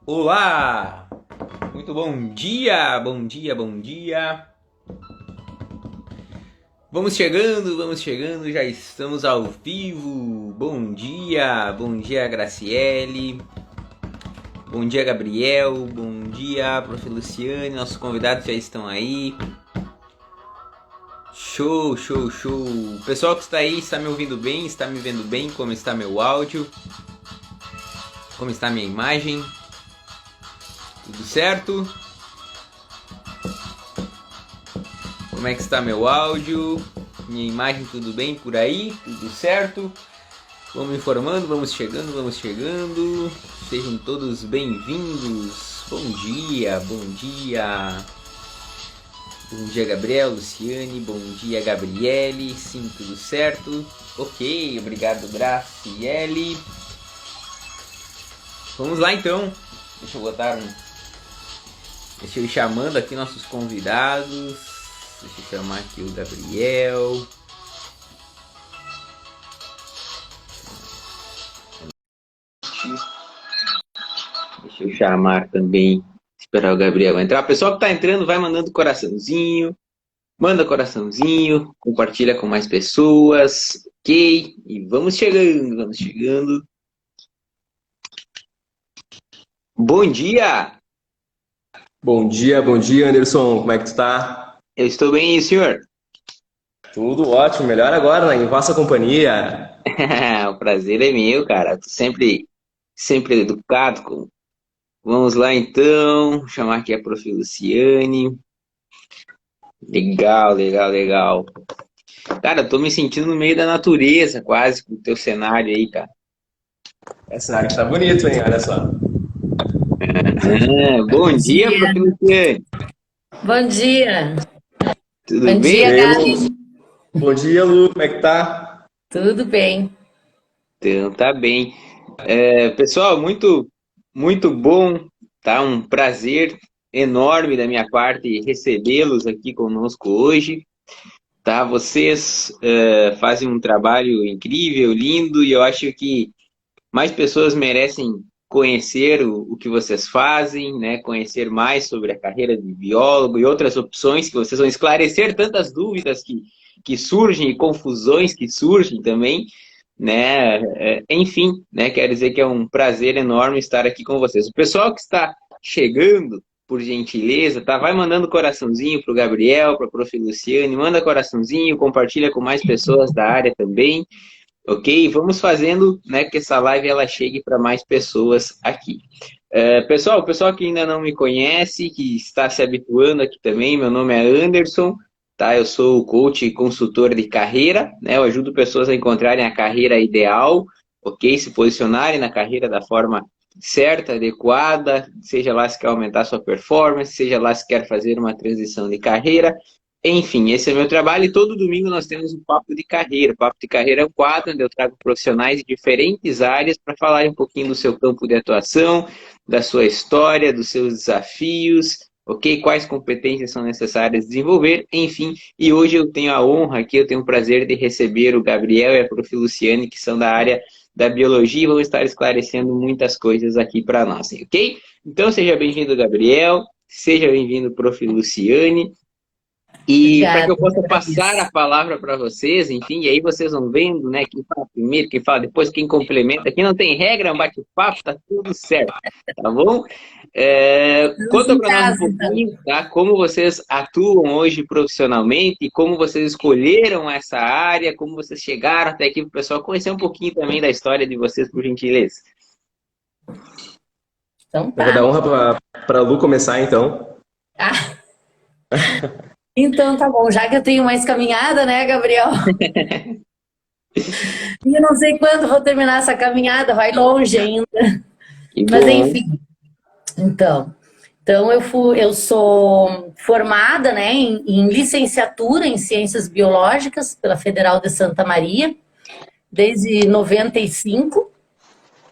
Olá! Muito bom dia, bom dia, bom dia. Vamos chegando, já estamos ao vivo. Bom dia, Graciele. Bom dia, Gabriel. Bom dia, Prof. Luciane. Nossos convidados já estão aí. Show, show, show. O pessoal que está aí, está me ouvindo bem? Está me vendo bem? Como está meu áudio? Como está minha imagem? Tudo certo? Como é que está meu áudio? Minha imagem, tudo bem por aí? Tudo certo? Vamos informando, vamos chegando. Sejam todos bem-vindos. Bom dia, bom dia. Bom dia, Gabriel, Luciane. Bom dia, Gabriele. Sim, tudo certo? Ok, obrigado, Graciele. Vamos lá então. Deixa eu ir chamando aqui nossos convidados. Deixa eu chamar aqui o Gabriel. Deixa eu chamar também. Esperar o Gabriel entrar. O pessoal que tá entrando vai mandando coraçãozinho. Manda coraçãozinho. Compartilha com mais pessoas. Ok? E vamos chegando, vamos chegando. Bom dia! Bom dia, Anderson. Como é que tu tá? Eu estou bem, e o senhor? Tudo ótimo, melhor agora, né? Em vossa companhia. O prazer é meu, cara. Tô sempre educado. Vamos lá então. Vou chamar aqui a Prof. Luciane. Legal, legal, legal. Cara, eu tô me sentindo no meio da natureza, quase, com o teu cenário aí, cara. Esse cenário tá bonito, hein? Olha só. Bom Bom dia, Prof. dia. Luciane. Bom dia. Tudo Bom bem? dia, E aí, Lu? Gabi. Bom dia, Lu. Como é que tá? Tudo bem? Então, tá bem. Pessoal, muito bom, tá? Um prazer enorme da minha parte recebê-los aqui conosco hoje. Tá? Vocês fazem um trabalho incrível, lindo, e eu acho que mais pessoas merecem conhecer o que vocês fazem, né? Conhecer mais sobre a carreira de biólogo e outras opções que vocês vão esclarecer tantas dúvidas que surgem e confusões que surgem também, né? Enfim, né? Quero dizer que é um prazer enorme estar aqui com vocês. O pessoal que está chegando, por gentileza, tá? Vai mandando coraçãozinho pro Gabriel, para a Prof. Luciane, manda coraçãozinho, compartilha com mais pessoas da área também, ok? Vamos fazendo, né, que essa live ela chegue para mais pessoas aqui. Pessoal, o pessoal que ainda não me conhece, que está se habituando aqui também, meu nome é Anderson, tá? Eu sou coach e consultor de carreira, né? Eu ajudo pessoas a encontrarem a carreira ideal, ok? Se posicionarem na carreira da forma certa, adequada, seja lá se quer aumentar sua performance, seja lá se quer fazer uma transição de carreira. Enfim, esse é o meu trabalho e todo domingo nós temos um Papo de Carreira. O Papo de Carreira é um quadro onde eu trago profissionais de diferentes áreas para falar um pouquinho do seu campo de atuação, da sua história, dos seus desafios, ok? Quais competências são necessárias desenvolver, enfim. E hoje eu tenho a honra aqui, eu tenho o prazer de receber o Gabriel e a Prof. Luciane, que são da área da biologia e vão estar esclarecendo muitas coisas aqui para nós, ok? Então seja bem-vindo, Gabriel, seja bem-vindo, Prof. Luciane. E para que Obrigada, eu possa passar agradeço. a palavra para vocês, enfim, e aí vocês vão vendo, né, quem fala primeiro, quem fala depois, quem complementa. Aqui não tem regra, é um bate-papo, tá tudo certo, tá bom? Estamos Conta em para nós um casa, então. pouquinho, tá? Como vocês atuam hoje profissionalmente, como vocês escolheram essa área, como vocês chegaram até aqui para o pessoal conhecer um pouquinho também da história de vocês, por gentileza. Então Eu vou dar tá. honra pra Lu começar, então. Ah, então tá bom. Já que eu tenho mais caminhada, né, Gabriel? E eu não sei quando vou terminar essa caminhada, vai longe ainda. Que Mas bom. enfim, então. Então eu sou formada, né, em licenciatura em Ciências Biológicas pela Federal de Santa Maria, desde 95.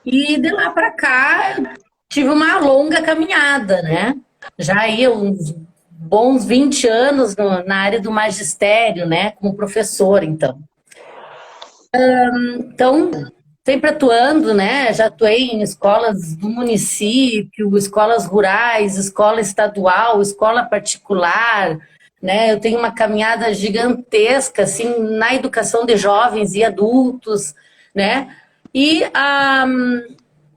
E de lá para cá tive uma longa caminhada, né? Já ia uns bons 20 anos na área do magistério, né? Como professora, então. Então, sempre atuando, né? Já atuei em escolas do município, escolas rurais, escola estadual, escola particular, né? Eu tenho uma caminhada gigantesca, assim, na educação de jovens e adultos, né? E há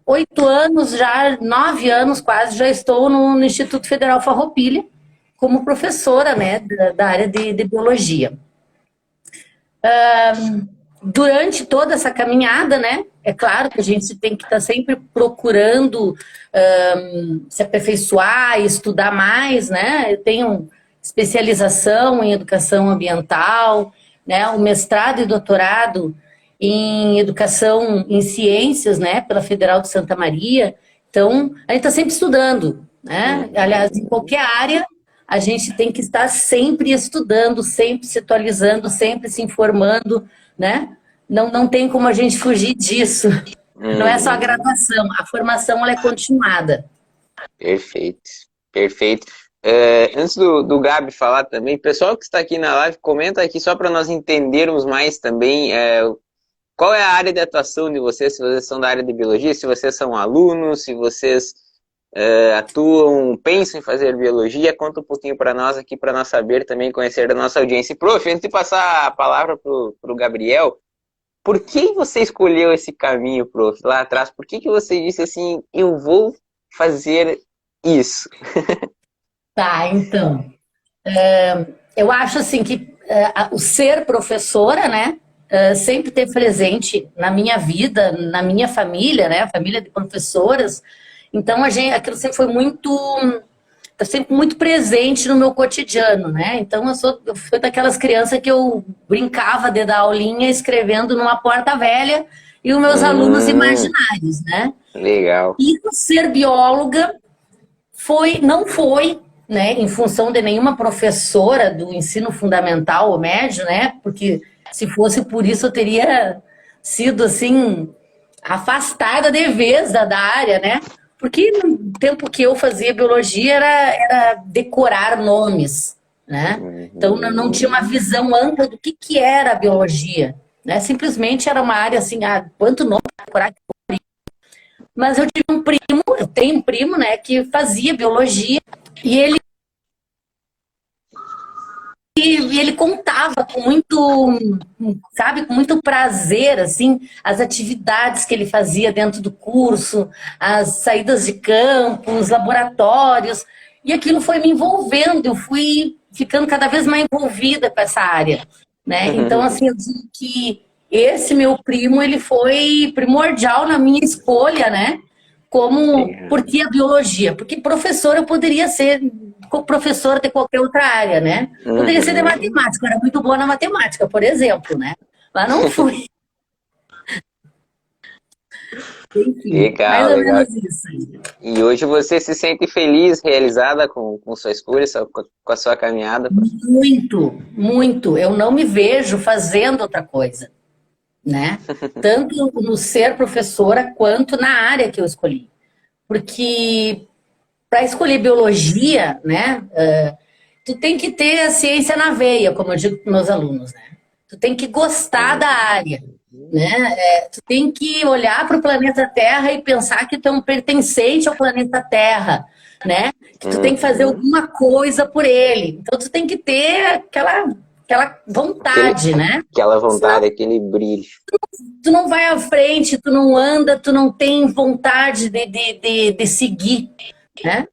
8 anos já, 9 anos quase, já estou no Instituto Federal Farroupilha como professora, né, da área de biologia. Durante toda essa caminhada, né, é claro que a gente tem que estar sempre procurando se aperfeiçoar, estudar mais, né? Eu tenho especialização em educação ambiental, né, o mestrado e doutorado em educação em ciências, né, pela Federal de Santa Maria. Então, a gente está sempre estudando, né? Aliás, em qualquer área, a gente tem que estar sempre estudando, sempre se atualizando, sempre se informando, né? Não tem como a gente fugir disso. Não é só a graduação, a formação ela é continuada. Perfeito, perfeito. Antes do Gabi falar também, pessoal que está aqui na live, comenta aqui só para nós entendermos mais também qual é a área de atuação de vocês, se vocês são da área de biologia, se vocês são alunos, se vocês atuam, pensam em fazer biologia. Conta um pouquinho para nós aqui, para nós saber também, conhecer da nossa audiência. E, prof, antes de passar a palavra para o Gabriel, por que você escolheu esse caminho, prof, lá atrás? Por que você disse assim, eu vou fazer isso? Tá, então, eu acho assim que o ser professora, né, sempre ter presente na minha vida, na minha família, né, a família de professoras. Então, aquilo sempre foi tá sempre muito presente no meu cotidiano, né? Então, eu fui daquelas crianças que eu brincava de dar aulinha escrevendo numa porta velha e os meus alunos imaginários, né? Legal. E o ser bióloga não foi, né, em função de nenhuma professora do ensino fundamental ou médio, né? Porque se fosse por isso eu teria sido, assim, afastada de vez da área, né? Porque no tempo que eu fazia biologia era decorar nomes, né? Então eu não tinha uma visão ampla do que era a biologia, né? Simplesmente era uma área assim, quanto nome para decorar. Mas eu tenho um primo, né, que fazia biologia e ele contava com muito prazer, assim, as atividades que ele fazia dentro do curso, as saídas de campo, os laboratórios, e aquilo foi me envolvendo, eu fui ficando cada vez mais envolvida com essa área, né? Então, assim, eu digo que esse meu primo, ele foi primordial na minha escolha, né? Por que a biologia? Porque professor eu poderia ser professora de qualquer outra área, né? Poderia ser de matemática, eu era muito boa na matemática, por exemplo, né? Mas não fui. Enfim, legal, mais ou legal. menos isso. E hoje você se sente feliz, realizada com sua escolha, com a sua caminhada? Muito, muito. Eu não me vejo fazendo outra coisa, né? Tanto no ser professora quanto na área que eu escolhi. Porque para escolher biologia, né, tu tem que ter a ciência na veia, como eu digo para meus alunos, né? Tu tem que gostar da área, né? Tu tem que olhar para o planeta Terra e pensar que tu é um pertencente ao planeta Terra, né? Que tu tem que fazer alguma coisa por ele. Então tu tem que ter aquela vontade, né? Aquela vontade, aquele brilho. Tu não vai à frente, tu não anda, tu não tem vontade de seguir, né?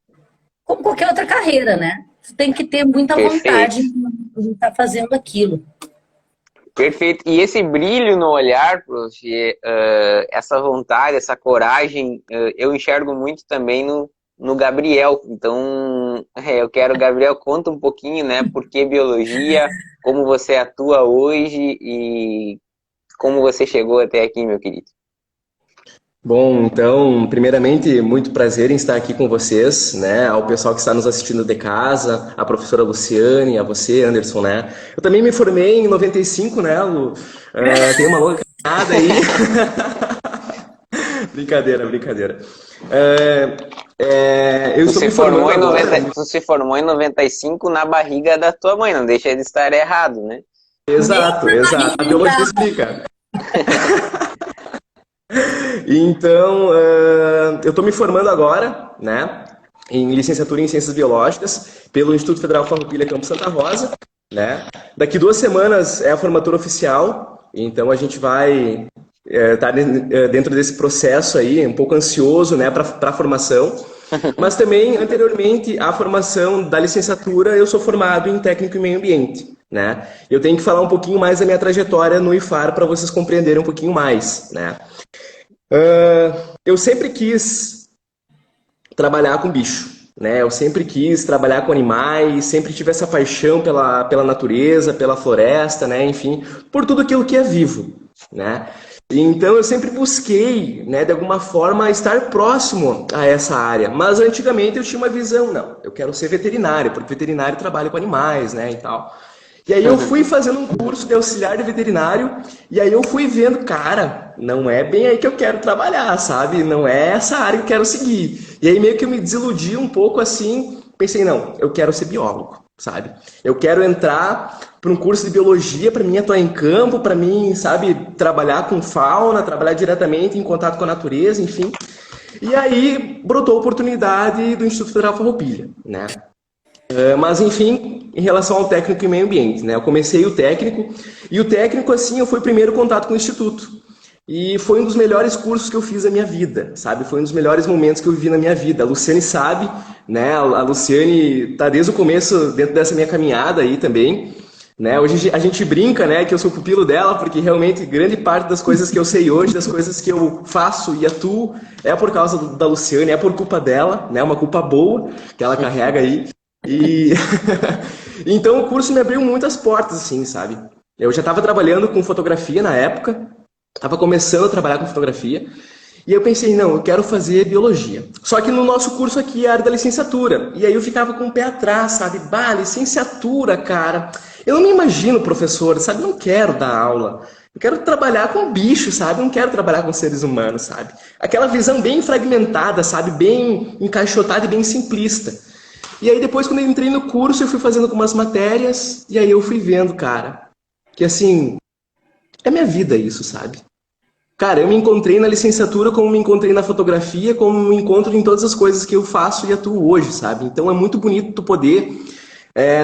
Como qualquer outra carreira, né? Tu tem que ter muita vontade de estar fazendo aquilo. Perfeito. E esse brilho no olhar, prof, essa vontade, essa coragem, eu enxergo muito também no Gabriel. Então, eu quero, Gabriel, conta um pouquinho, né? Por que biologia, como você atua hoje e como você chegou até aqui, meu querido. Bom, então, primeiramente, muito prazer em estar aqui com vocês, né? Ao pessoal que está nos assistindo de casa, a professora Luciane, a você, Anderson, né? Eu também me formei em 95, né, Lu? Tem uma longa caminhada aí. Brincadeira, brincadeira. Eu estou me formando agora. Tu se formou em 95 na barriga da tua mãe, não deixa de estar errado, né? Exato, exato. A biologia explica. Então, eu estou me formando agora, né, em licenciatura em Ciências Biológicas pelo Instituto Federal Farroupilha Campo Santa Rosa, né. Daqui 2 semanas é a formatura oficial, então a gente vai estar dentro desse processo aí, um pouco ansioso, né, para a formação. Mas também, anteriormente à formação da licenciatura, eu sou formado em técnico em meio ambiente, né. Eu tenho que falar um pouquinho mais da minha trajetória no IFAR para vocês compreenderem um pouquinho mais, né. Eu sempre quis trabalhar com bicho, né? Eu sempre quis trabalhar com animais, sempre tive essa paixão pela natureza, pela floresta, né? Enfim, por tudo aquilo que é vivo, né? Então eu sempre busquei, né, de alguma forma, estar próximo a essa área. Mas antigamente eu tinha uma visão, não, eu quero ser veterinário, porque veterinário trabalha com animais, né, e tal. E aí eu fui fazendo um curso de auxiliar de veterinário, e aí eu fui vendo, cara, não é bem aí que eu quero trabalhar, sabe? Não é essa área que eu quero seguir. E aí meio que eu me desiludi um pouco assim, pensei, não, eu quero ser biólogo, sabe? Eu quero entrar para um curso de biologia, para mim atuar em campo, para mim, sabe, trabalhar com fauna, trabalhar diretamente em contato com a natureza, enfim. E aí brotou a oportunidade do Instituto Federal Farroupilha, né? Mas, enfim, em relação ao técnico em meio ambiente, né? Eu comecei o técnico, e o técnico, assim, eu fui o primeiro contato com o Instituto. E foi um dos melhores cursos que eu fiz na minha vida, sabe? Foi um dos melhores momentos que eu vivi na minha vida. A Luciane sabe, né? A Luciane está desde o começo dentro dessa minha caminhada aí também, né? Hoje a gente brinca, né, que eu sou pupilo dela, porque realmente grande parte das coisas que eu sei hoje, das coisas que eu faço e atuo, é por causa da Luciane, é por culpa dela, né? Uma culpa boa que ela carrega aí. E então o curso me abriu muitas portas, assim, sabe? Eu já estava trabalhando com fotografia na época, estava começando a trabalhar com fotografia, e eu pensei, não, eu quero fazer biologia. Só que no nosso curso aqui é a área da licenciatura, e aí eu ficava com o pé atrás, sabe? Bah, licenciatura, cara. Eu não me imagino professor, sabe? Não quero dar aula. Eu quero trabalhar com bicho, sabe? Eu não quero trabalhar com seres humanos, sabe? Aquela visão bem fragmentada, sabe? Bem encaixotada e bem simplista. E aí depois, quando eu entrei no curso, eu fui fazendo algumas matérias, e aí eu fui vendo, cara, que assim, é minha vida isso, sabe? Cara, eu me encontrei na licenciatura como me encontrei na fotografia, como me encontro em todas as coisas que eu faço e atuo hoje, sabe? Então é muito bonito tu poder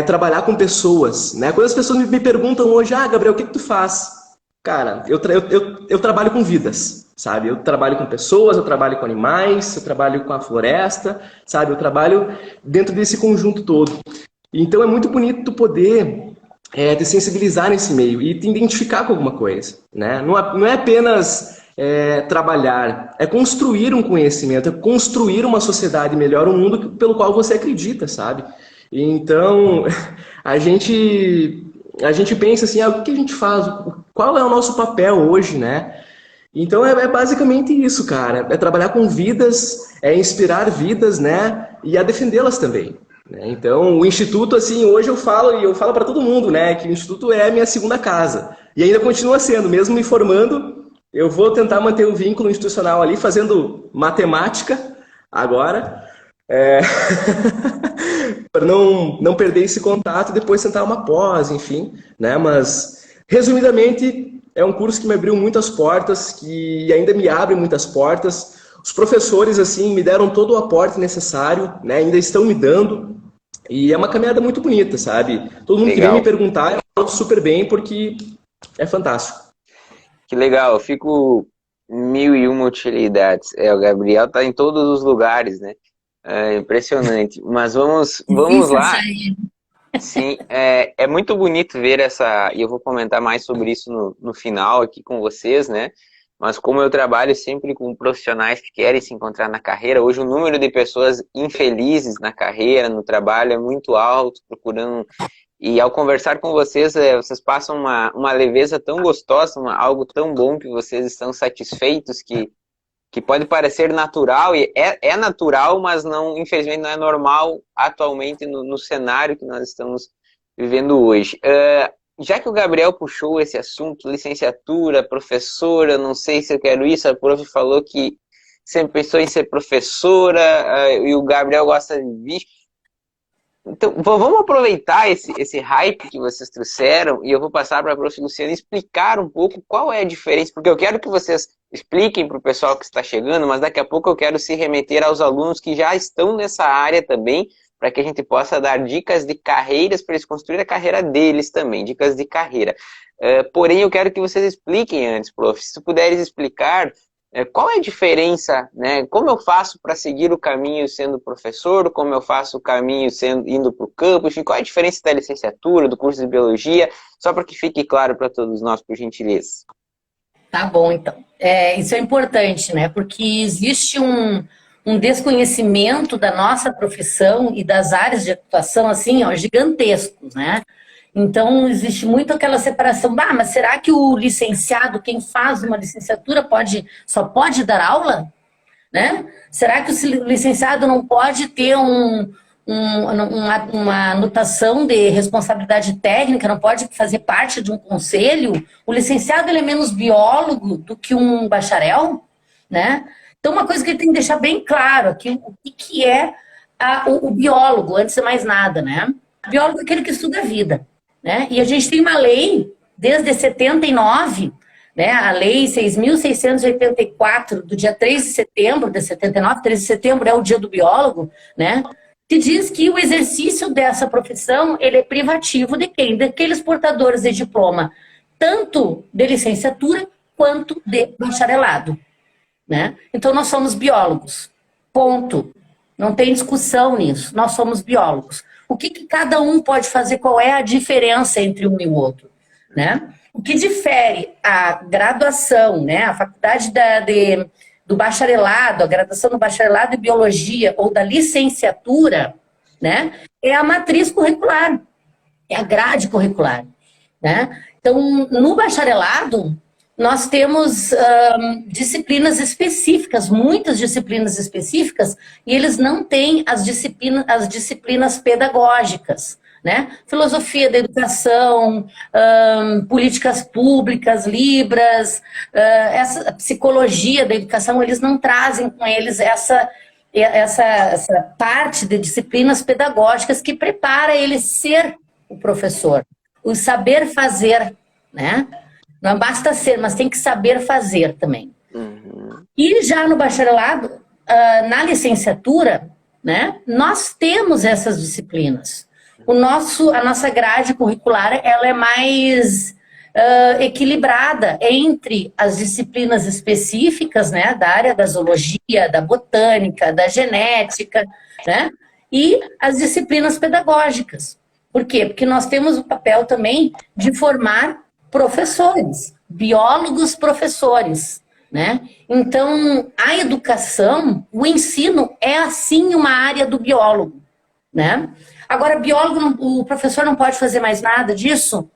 trabalhar com pessoas, né? Quando as pessoas me perguntam hoje, ah, Gabriel, o que tu faz? Cara, eu trabalho com vidas, sabe? Eu trabalho com pessoas, eu trabalho com animais, eu trabalho com a floresta, sabe? Eu trabalho dentro desse conjunto todo. Então é muito bonito tu poder te sensibilizar nesse meio e te identificar com alguma coisa, né? Não é apenas trabalhar, é construir um conhecimento, é construir uma sociedade melhor, um mundo pelo qual você acredita, sabe? Então, a gente pensa assim, o que a gente faz? Qual é o nosso papel hoje, né? Então é basicamente isso, cara. É trabalhar com vidas, é inspirar vidas, né? E a defendê-las também, né? Então o Instituto, assim, hoje eu falo, e eu falo para todo mundo, né? Que o Instituto é a minha segunda casa. E ainda continua sendo, mesmo me formando, eu vou tentar manter o vínculo institucional ali, fazendo matemática agora. É... para não perder esse contato e depois tentar uma pós, enfim, né? Mas, resumidamente, é um curso que me abriu muitas portas, que ainda me abre muitas portas. Os professores, assim, me deram todo o aporte necessário, né? Ainda estão me dando. E é uma caminhada muito bonita, sabe? Todo mundo que vem me Legal. perguntar, eu falo super bem, porque é fantástico. Que legal, eu fico mil e uma utilidades. O Gabriel tá em todos os lugares, né? É impressionante. Mas vamos Difícil lá. sair. Sim, é muito bonito ver essa, e eu vou comentar mais sobre isso no final aqui com vocês, né? Mas como eu trabalho sempre com profissionais que querem se encontrar na carreira, hoje o número de pessoas infelizes na carreira, no trabalho, é muito alto, procurando. E ao conversar com vocês, vocês passam uma leveza tão gostosa, algo tão bom que vocês estão satisfeitos, que pode parecer natural, e é natural, mas não, infelizmente não é normal atualmente no cenário que nós estamos vivendo hoje. Já que o Gabriel puxou esse assunto, licenciatura, professora, não sei se eu quero isso, a prof falou que sempre pensou em ser professora, e o Gabriel gosta de bicho. Então, vamos aproveitar esse hype que vocês trouxeram e eu vou passar para a prof. Luciana explicar um pouco qual é a diferença, porque eu quero que vocês expliquem para o pessoal que está chegando, mas daqui a pouco eu quero se remeter aos alunos que já estão nessa área também, para que a gente possa dar dicas de carreiras para eles construir a carreira deles também, dicas de carreira. Porém, eu quero que vocês expliquem antes, prof. Se puderes explicar qual é a diferença, né? Como eu faço para seguir o caminho sendo professor, como eu faço o caminho indo para o campus, qual é a diferença da licenciatura, do curso de biologia, só para que fique claro para todos nós, por gentileza. Tá bom, então. Isso é importante, né? Porque existe um desconhecimento da nossa profissão e das áreas de atuação, assim, ó, gigantescos, né? Então, existe muito aquela separação. Mas será que o licenciado, quem faz uma licenciatura, só pode dar aula? Né? Será que o licenciado não pode ter uma anotação de responsabilidade técnica, não pode fazer parte de um conselho? O licenciado ele é menos biólogo do que um bacharel? Né? Então, uma coisa que ele tem que deixar bem claro aqui, o que é o biólogo, antes de mais nada, né? O biólogo é aquele que estuda a vida. Né? E a gente tem uma lei, desde 79, né? A lei 6.684, do dia 3 de setembro de 79, 3 de setembro é o dia do biólogo, né? Que diz que o exercício dessa profissão, ele é privativo de quem? Daqueles portadores de diploma, tanto de licenciatura, quanto de bacharelado, né? Então, nós somos biólogos, ponto. Não tem discussão nisso, nós somos biólogos. O que cada um pode fazer, qual é a diferença entre um e o outro, né? O que difere a graduação, né, a faculdade do bacharelado, a graduação do bacharelado em biologia ou da licenciatura, né, é a matriz curricular, é a grade curricular, né? Então, no bacharelado, nós temos disciplinas específicas, muitas disciplinas específicas, e eles não têm as disciplinas pedagógicas, né? Filosofia da educação, políticas públicas, Libras, essa psicologia da educação, eles não trazem com eles essa parte de disciplinas pedagógicas que prepara ele ser o professor, o saber fazer, né? Não basta ser, mas tem que saber fazer também. Uhum. E já no bacharelado, na licenciatura, né, nós temos essas disciplinas. A nossa grade curricular ela é mais equilibrada entre as disciplinas específicas, né, da área da zoologia, da botânica, da genética, né, e as disciplinas pedagógicas. Por quê? Porque nós temos o papel também de formar professores, biólogos professores, né? Então, a educação, o ensino é assim uma área do biólogo, né? Agora, o professor não pode fazer mais nada disso?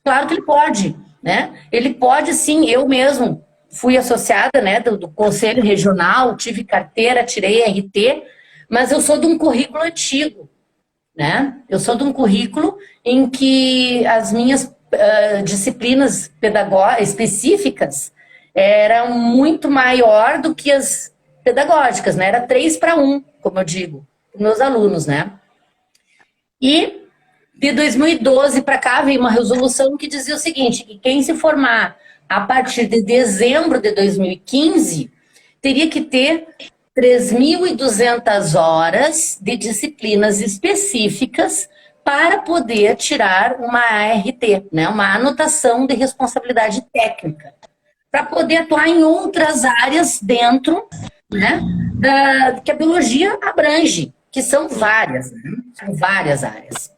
Claro que ele pode, né? Ele pode sim, eu mesmo fui associada, né, do Conselho Regional, tive carteira, tirei RT, mas eu sou de um currículo antigo, né? Eu sou de um currículo em que as minhas disciplinas pedagógicas específicas eram muito maior do que as pedagógicas, né? Era 3-1, como eu digo, para meus alunos, né? E de 2012 para cá veio uma resolução que dizia o seguinte, que quem se formar a partir de dezembro de 2015 teria que ter 3.200 horas de disciplinas específicas para poder tirar uma ART, né, uma anotação de responsabilidade técnica, para poder atuar em outras áreas dentro, né, que a biologia abrange, que são várias, né, são várias áreas.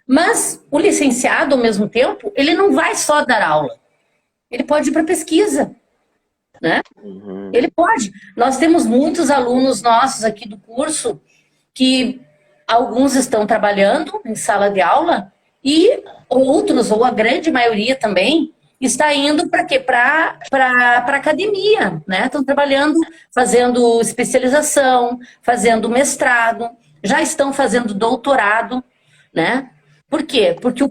Mas o licenciado, ao mesmo tempo, ele não vai só dar aula, ele pode ir para pesquisa, né? Uhum. Ele pode. Nós temos muitos alunos nossos aqui do curso que alguns estão trabalhando em sala de aula e outros, ou a grande maioria também, está indo para quê? Para academia, né? Estão trabalhando, fazendo especialização, fazendo mestrado, já estão fazendo doutorado, né? Por quê? Porque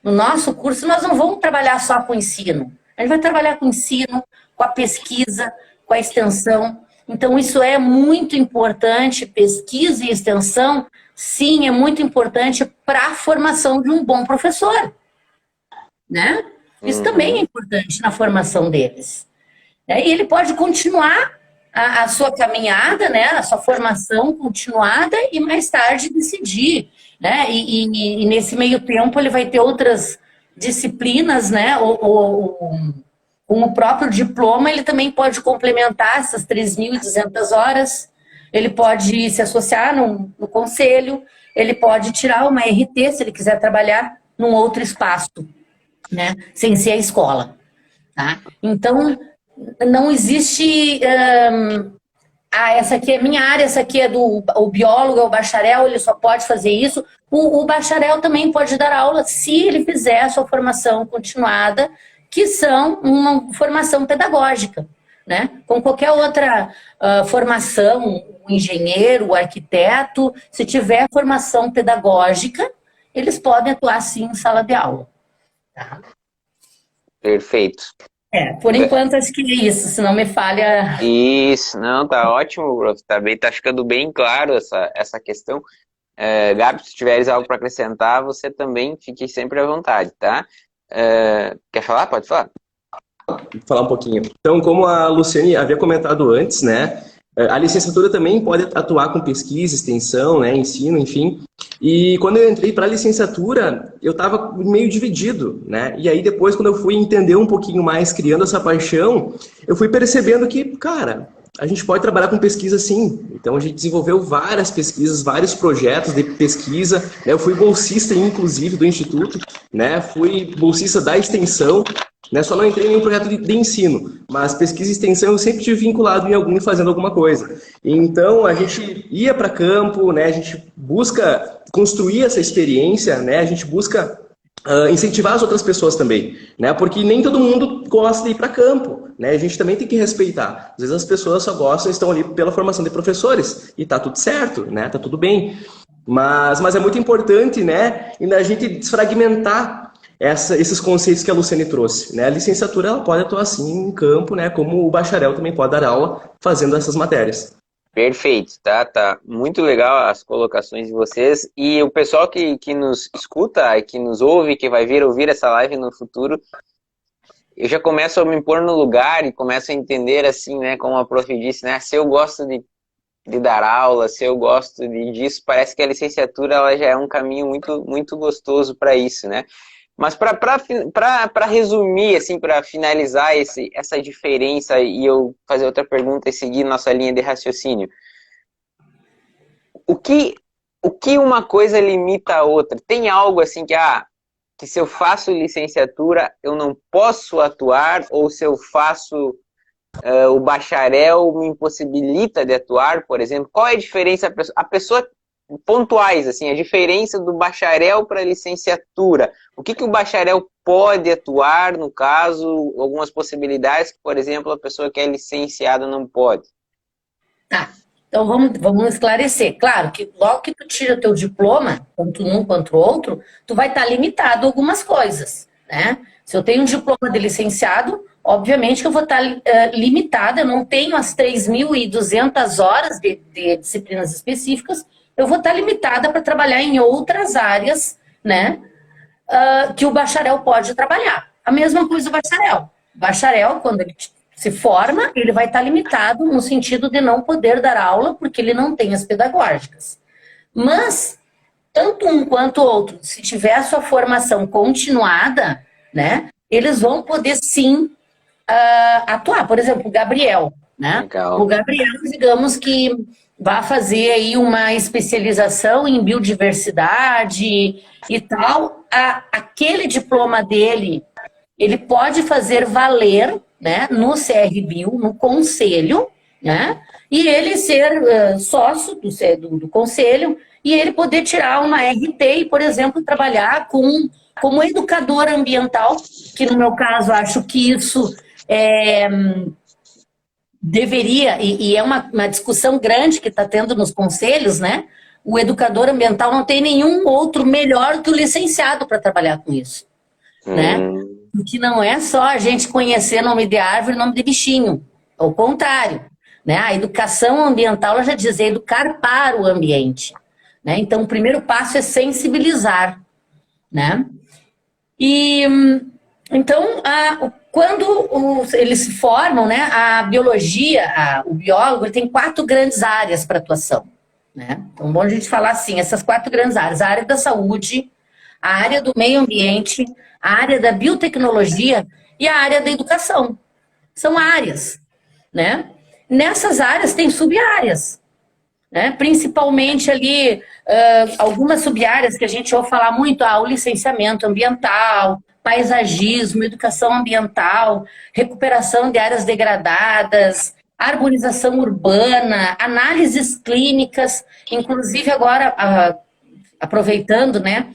no nosso curso, nós não vamos trabalhar só com ensino. A gente vai trabalhar com ensino, com a pesquisa, com a extensão. Então, isso é muito importante, pesquisa e extensão, sim, é muito importante para a formação de um bom professor, né? Isso também é importante na formação deles. E ele pode continuar a sua caminhada, né, a sua formação continuada e mais tarde decidir, né? E nesse meio tempo ele vai ter outras disciplinas, né? Com o próprio diploma ele também pode complementar essas 3.200 horas. Ele pode se associar no conselho, ele pode tirar uma RT se ele quiser trabalhar num outro espaço, né? Sem ser a escola, tá? Então não existe essa aqui é minha área, essa aqui é o biólogo, é o bacharel, ele só pode fazer isso. O bacharel também pode dar aula se ele fizer a sua formação continuada, que são uma formação pedagógica, né? Com qualquer outra formação, o engenheiro, o arquiteto, se tiver formação pedagógica, eles podem atuar sim em sala de aula. Tá? Perfeito. Por enquanto acho que é isso, se não me falha. Isso, não, tá ótimo, prof. Tá ficando bem claro essa questão. Gabi, se tiveres algo para acrescentar, você também fique sempre à vontade, tá? Quer falar? Pode falar. Vou falar um pouquinho. Então, como a Luciane havia comentado antes, né, a licenciatura também pode atuar com pesquisa, extensão, né, ensino, enfim. E quando eu entrei para a licenciatura, eu estava meio dividido, né? E aí depois, quando eu fui entender um pouquinho mais, criando essa paixão, eu fui percebendo que, cara, a gente pode trabalhar com pesquisa sim. Então a gente desenvolveu várias pesquisas, vários projetos de pesquisa, né? Eu fui bolsista, inclusive, do Instituto, né? Fui bolsista da extensão, né? Só não entrei em nenhum projeto de ensino, mas pesquisa e extensão eu sempre tive vinculado em algum e fazendo alguma coisa. Então a gente ia para campo, né? A gente busca construir essa experiência, né? A gente busca incentivar as outras pessoas também, né? Porque nem todo mundo gosta de ir para campo, né? A gente também tem que respeitar. Às vezes as pessoas só gostam, estão ali pela formação de professores e tá tudo certo, né? Tá tudo bem. Mas é muito importante, né? A gente desfragmentar esses conceitos que a Luciane trouxe, né? A licenciatura ela pode atuar assim em campo, né? Como o bacharel também pode dar aula fazendo essas matérias. Perfeito, tá muito legal as colocações de vocês e o pessoal que nos escuta, que nos ouve, que vai vir ouvir essa live no futuro, eu já começo a me pôr no lugar e começo a entender assim, né, como a prof disse, né, se eu gosto de dar aula, se eu gosto disso, parece que a licenciatura ela já é um caminho muito gostoso para isso, né? Mas para resumir, assim, para finalizar essa diferença e eu fazer outra pergunta e seguir nossa linha de raciocínio. O que uma coisa limita a outra? Tem algo assim que se eu faço licenciatura eu não posso atuar, ou se eu faço o bacharel me impossibilita de atuar, por exemplo? Qual é a diferença? A pessoa pontuais, assim, a diferença do bacharel para a licenciatura. O que o bacharel pode atuar, no caso, algumas possibilidades que, por exemplo, a pessoa que é licenciada não pode? Tá, então vamos esclarecer. Claro que logo que tu tira teu diploma, tanto um quanto outro, tu vai estar limitado a algumas coisas, né? Se eu tenho um diploma de licenciado, obviamente que eu vou estar limitada, eu não tenho as 3.200 horas de disciplinas específicas, eu vou estar limitada para trabalhar em outras áreas, né, que o bacharel pode trabalhar. A mesma coisa do bacharel. O bacharel, quando ele se forma, ele vai estar limitado no sentido de não poder dar aula, porque ele não tem as pedagógicas. Mas, tanto um quanto o outro, se tiver a sua formação continuada, né, eles vão poder sim atuar. Por exemplo, o Gabriel, né? Legal. O Gabriel, digamos que vai fazer aí uma especialização em biodiversidade e tal, aquele diploma dele, ele pode fazer valer, né, no CRBio, no conselho, né, e ele ser sócio do conselho, e ele poder tirar uma RT e, por exemplo, trabalhar como educador ambiental, que no meu caso acho que isso deveria, e é uma discussão grande que está tendo nos conselhos, né? O educador ambiental não tem nenhum outro melhor que o licenciado para trabalhar com isso, né? Porque não é só a gente conhecer nome de árvore e nome de bichinho, ao contrário, né? A educação ambiental, ela já diz, é educar para o ambiente, né? Então, o primeiro passo é sensibilizar, né? E então, quando eles se formam, né, a biologia, o biólogo, ele tem 4 grandes áreas para atuação, né? Então, bom a gente falar assim, essas 4 grandes áreas: a área da saúde, a área do meio ambiente, a área da biotecnologia e a área da educação. São áreas, né? Nessas áreas tem sub-áreas, né? Principalmente ali, algumas sub-áreas que a gente ouve falar muito, o licenciamento ambiental, paisagismo, educação ambiental, recuperação de áreas degradadas, arborização urbana, análises clínicas, inclusive agora, aproveitando, né,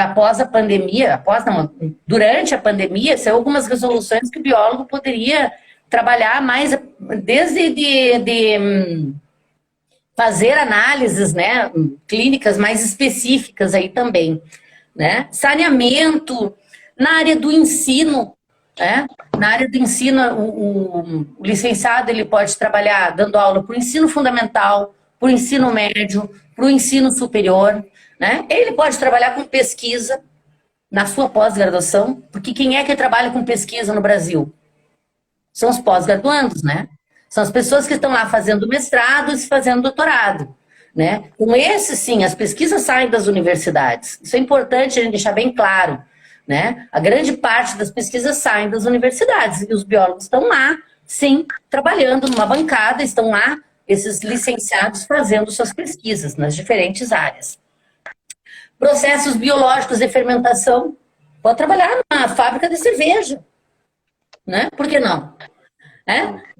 após a pandemia, durante a pandemia, saiu algumas resoluções que o biólogo poderia trabalhar mais, desde de fazer análises, né, clínicas mais específicas aí também, né? Saneamento, na área do ensino, né? Na área do ensino, o licenciado ele pode trabalhar dando aula para o ensino fundamental, para o ensino médio, para o ensino superior, né? Ele pode trabalhar com pesquisa na sua pós-graduação, porque quem é que trabalha com pesquisa no Brasil? São os pós-graduandos, né? São as pessoas que estão lá fazendo mestrado e fazendo doutorado, né? Com esse, sim, as pesquisas saem das universidades. Isso é importante a gente deixar bem claro, né? A grande parte das pesquisas saem das universidades e os biólogos estão lá, sim, trabalhando numa bancada, estão lá, esses licenciados, fazendo suas pesquisas nas diferentes áreas. Processos biológicos de fermentação, pode trabalhar numa fábrica de cerveja, né? Por que não?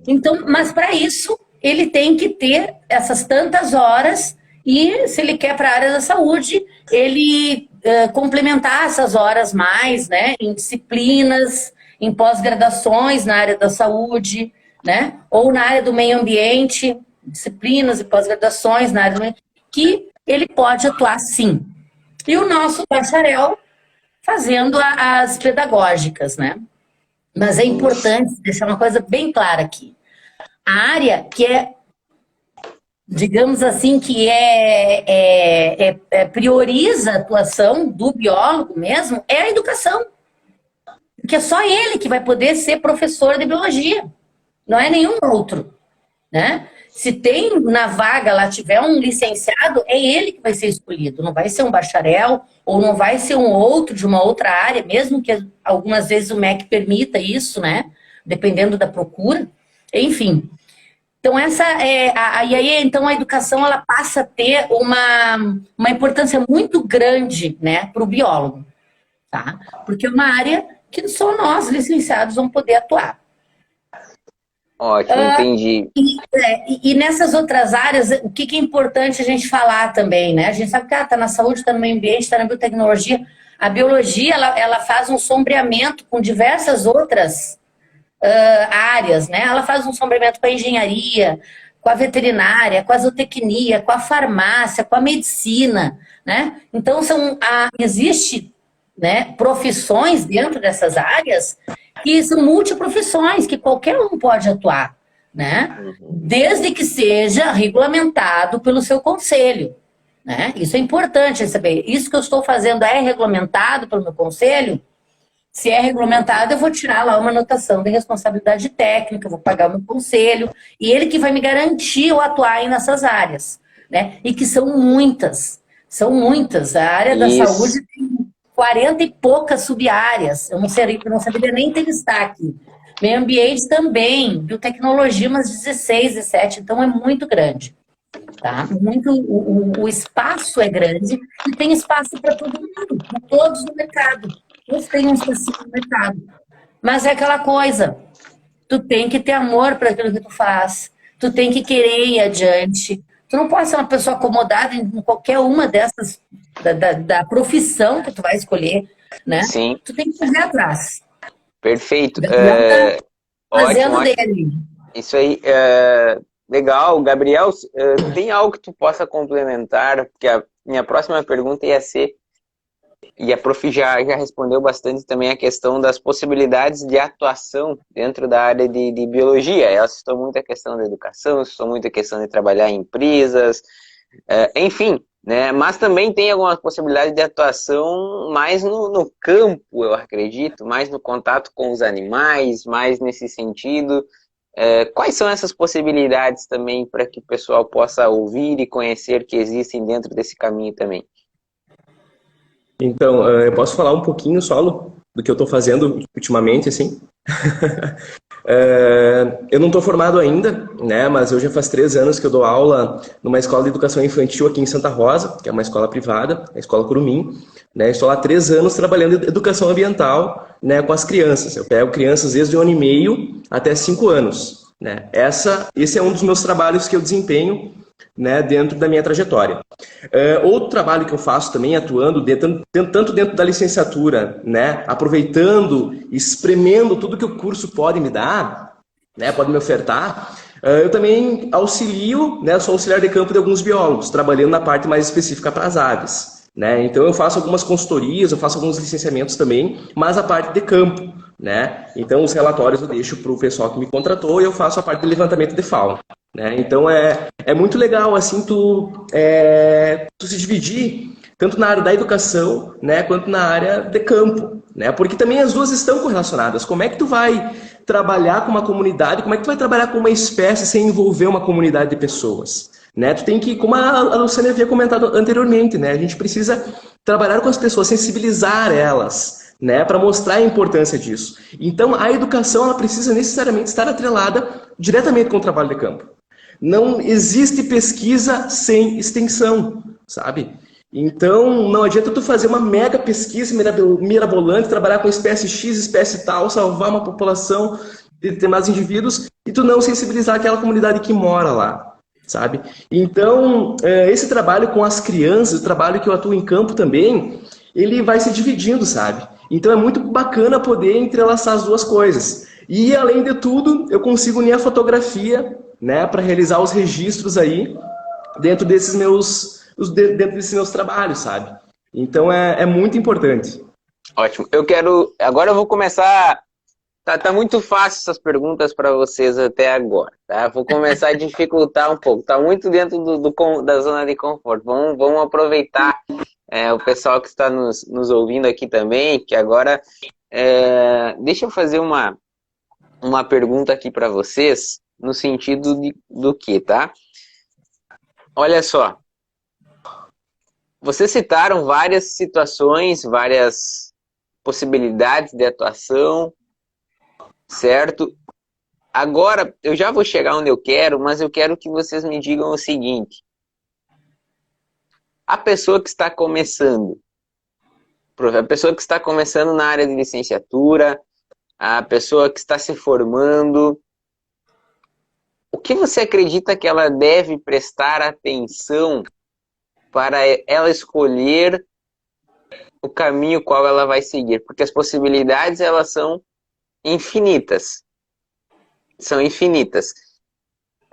Então, mas para isso, ele tem que ter essas tantas horas e, se ele quer para a área da saúde, ele complementar essas horas mais, né, em disciplinas, em pós-graduações na área da saúde, né, ou na área do meio ambiente, disciplinas e pós-graduações na área do meio ambiente, que ele pode atuar sim. E o nosso bacharel fazendo as pedagógicas, né? Mas é importante deixar uma coisa bem clara aqui. A área que digamos assim, que prioriza a atuação do biólogo mesmo, é a educação. Porque é só ele que vai poder ser professor de biologia. Não é nenhum outro, né? Se tem na vaga lá, tiver um licenciado, é ele que vai ser escolhido. Não vai ser um bacharel, ou não vai ser um outro de uma outra área, mesmo que algumas vezes o MEC permita isso, né? Dependendo da procura. Enfim. Então, então a educação ela passa a ter uma importância muito grande, né, para o biólogo, tá? Porque é uma área que só nós, licenciados, vamos poder atuar. Ótimo, entendi. E nessas outras áreas, o que é importante a gente falar também, né? A gente sabe que está na saúde, está no meio ambiente, está na biotecnologia. A biologia, ela faz um sombreamento com diversas outras áreas, né? Ela faz um sombreamento com a engenharia, com a veterinária, com a zootecnia, com a farmácia, com a medicina, né? Então, existe, né, profissões dentro dessas áreas que são multiprofissões, que qualquer um pode atuar, né? Desde que seja regulamentado pelo seu conselho, né? Isso é importante saber. Isso que eu estou fazendo é regulamentado pelo meu conselho? Se é regulamentado, eu vou tirar lá uma anotação de responsabilidade técnica, vou pagar o meu conselho, e ele que vai me garantir eu atuar aí nessas áreas, né? E que são muitas. A área da saúde tem 40 e poucas sub-áreas. Eu não saberia nem ter destaque. Meio ambiente também, biotecnologia, umas 16, 17, então é muito grande. Tá? O espaço é grande e tem espaço para todo mundo, para todos no mercado. Todos têm um espaço no mercado. Mas é aquela coisa, tu tem que ter amor para aquilo que tu faz, tu tem que querer ir adiante. Tu não pode ser uma pessoa acomodada em qualquer uma dessas, da profissão que tu vai escolher, né? Sim. Tu tem que correr atrás. Perfeito. Fazendo ótimo. dele. Isso aí, legal. Gabriel, tem algo que tu possa complementar? Porque a minha próxima pergunta ia ser, e a Prof. já respondeu bastante também a questão das possibilidades de atuação dentro da área de biologia. Elas citou muito a questão da educação, citou muito a questão de trabalhar em empresas, enfim. né? Mas também tem algumas possibilidades de atuação mais no campo, eu acredito, mais no contato com os animais, mais nesse sentido. Quais são essas possibilidades também para que o pessoal possa ouvir e conhecer que existem dentro desse caminho também? Então, eu posso falar um pouquinho solo do que eu estou fazendo ultimamente, assim? Eu não estou formado ainda, né? Mas eu já faz 3 anos que eu dou aula numa escola de educação infantil aqui em Santa Rosa, que é uma escola privada, a Escola Curumim. Né? Estou lá há 3 anos trabalhando em educação ambiental, né, com as crianças. Eu pego crianças desde 1 ano e meio até 5 anos. Né? Esse é um dos meus trabalhos que eu desempenho, né, dentro da minha trajetória. Outro trabalho que eu faço também, atuando tanto dentro da licenciatura, né, aproveitando, espremendo tudo que o curso pode me dar, né, pode me ofertar, eu também auxilio, né, sou auxiliar de campo de alguns biólogos, trabalhando na parte mais específica para as aves. Né? Então eu faço algumas consultorias, eu faço alguns licenciamentos também, mas a parte de campo. Né? Então os relatórios eu deixo para o pessoal que me contratou e eu faço a parte de levantamento de fauna. Né? Então é muito legal assim tu se dividir tanto na área da educação, né, quanto na área de campo, né? Porque também as duas estão correlacionadas. Como é que tu vai trabalhar com uma comunidade, como é que tu vai trabalhar com uma espécie sem envolver uma comunidade de pessoas? Né? Tu tem que, como a Luciana havia comentado anteriormente, né? A gente precisa trabalhar com as pessoas, sensibilizar elas, né, para mostrar a importância disso. Então, a educação ela precisa necessariamente estar atrelada diretamente com o trabalho de campo. Não existe pesquisa sem extensão, sabe? Então, não adianta tu fazer uma mega pesquisa mirabolante, trabalhar com espécie X, espécie tal, salvar uma população de determinados indivíduos e tu não sensibilizar aquela comunidade que mora lá. Sabe? Então, esse trabalho com as crianças, o trabalho que eu atuo em campo também, ele vai se dividindo, sabe? Então é muito bacana poder entrelaçar as duas coisas. E, além de tudo, eu consigo unir a fotografia, né, para realizar os registros aí dentro desses meus trabalhos, sabe? Então é muito importante. Ótimo. Agora eu vou começar. Tá muito fácil essas perguntas para vocês até agora, tá? Vou começar a dificultar um pouco. Tá muito dentro da zona de conforto. Vamos aproveitar o pessoal que está nos ouvindo aqui também, que agora... deixa eu fazer uma pergunta aqui para vocês, no sentido do que, tá? Olha só. Vocês citaram várias situações, várias possibilidades de atuação, certo? Agora, eu já vou chegar onde eu quero, mas eu quero que vocês me digam o seguinte. A pessoa que está começando na área de licenciatura, a pessoa que está se formando, o que você acredita que ela deve prestar atenção para ela escolher o caminho qual ela vai seguir? Porque as possibilidades, elas são infinitas. São infinitas.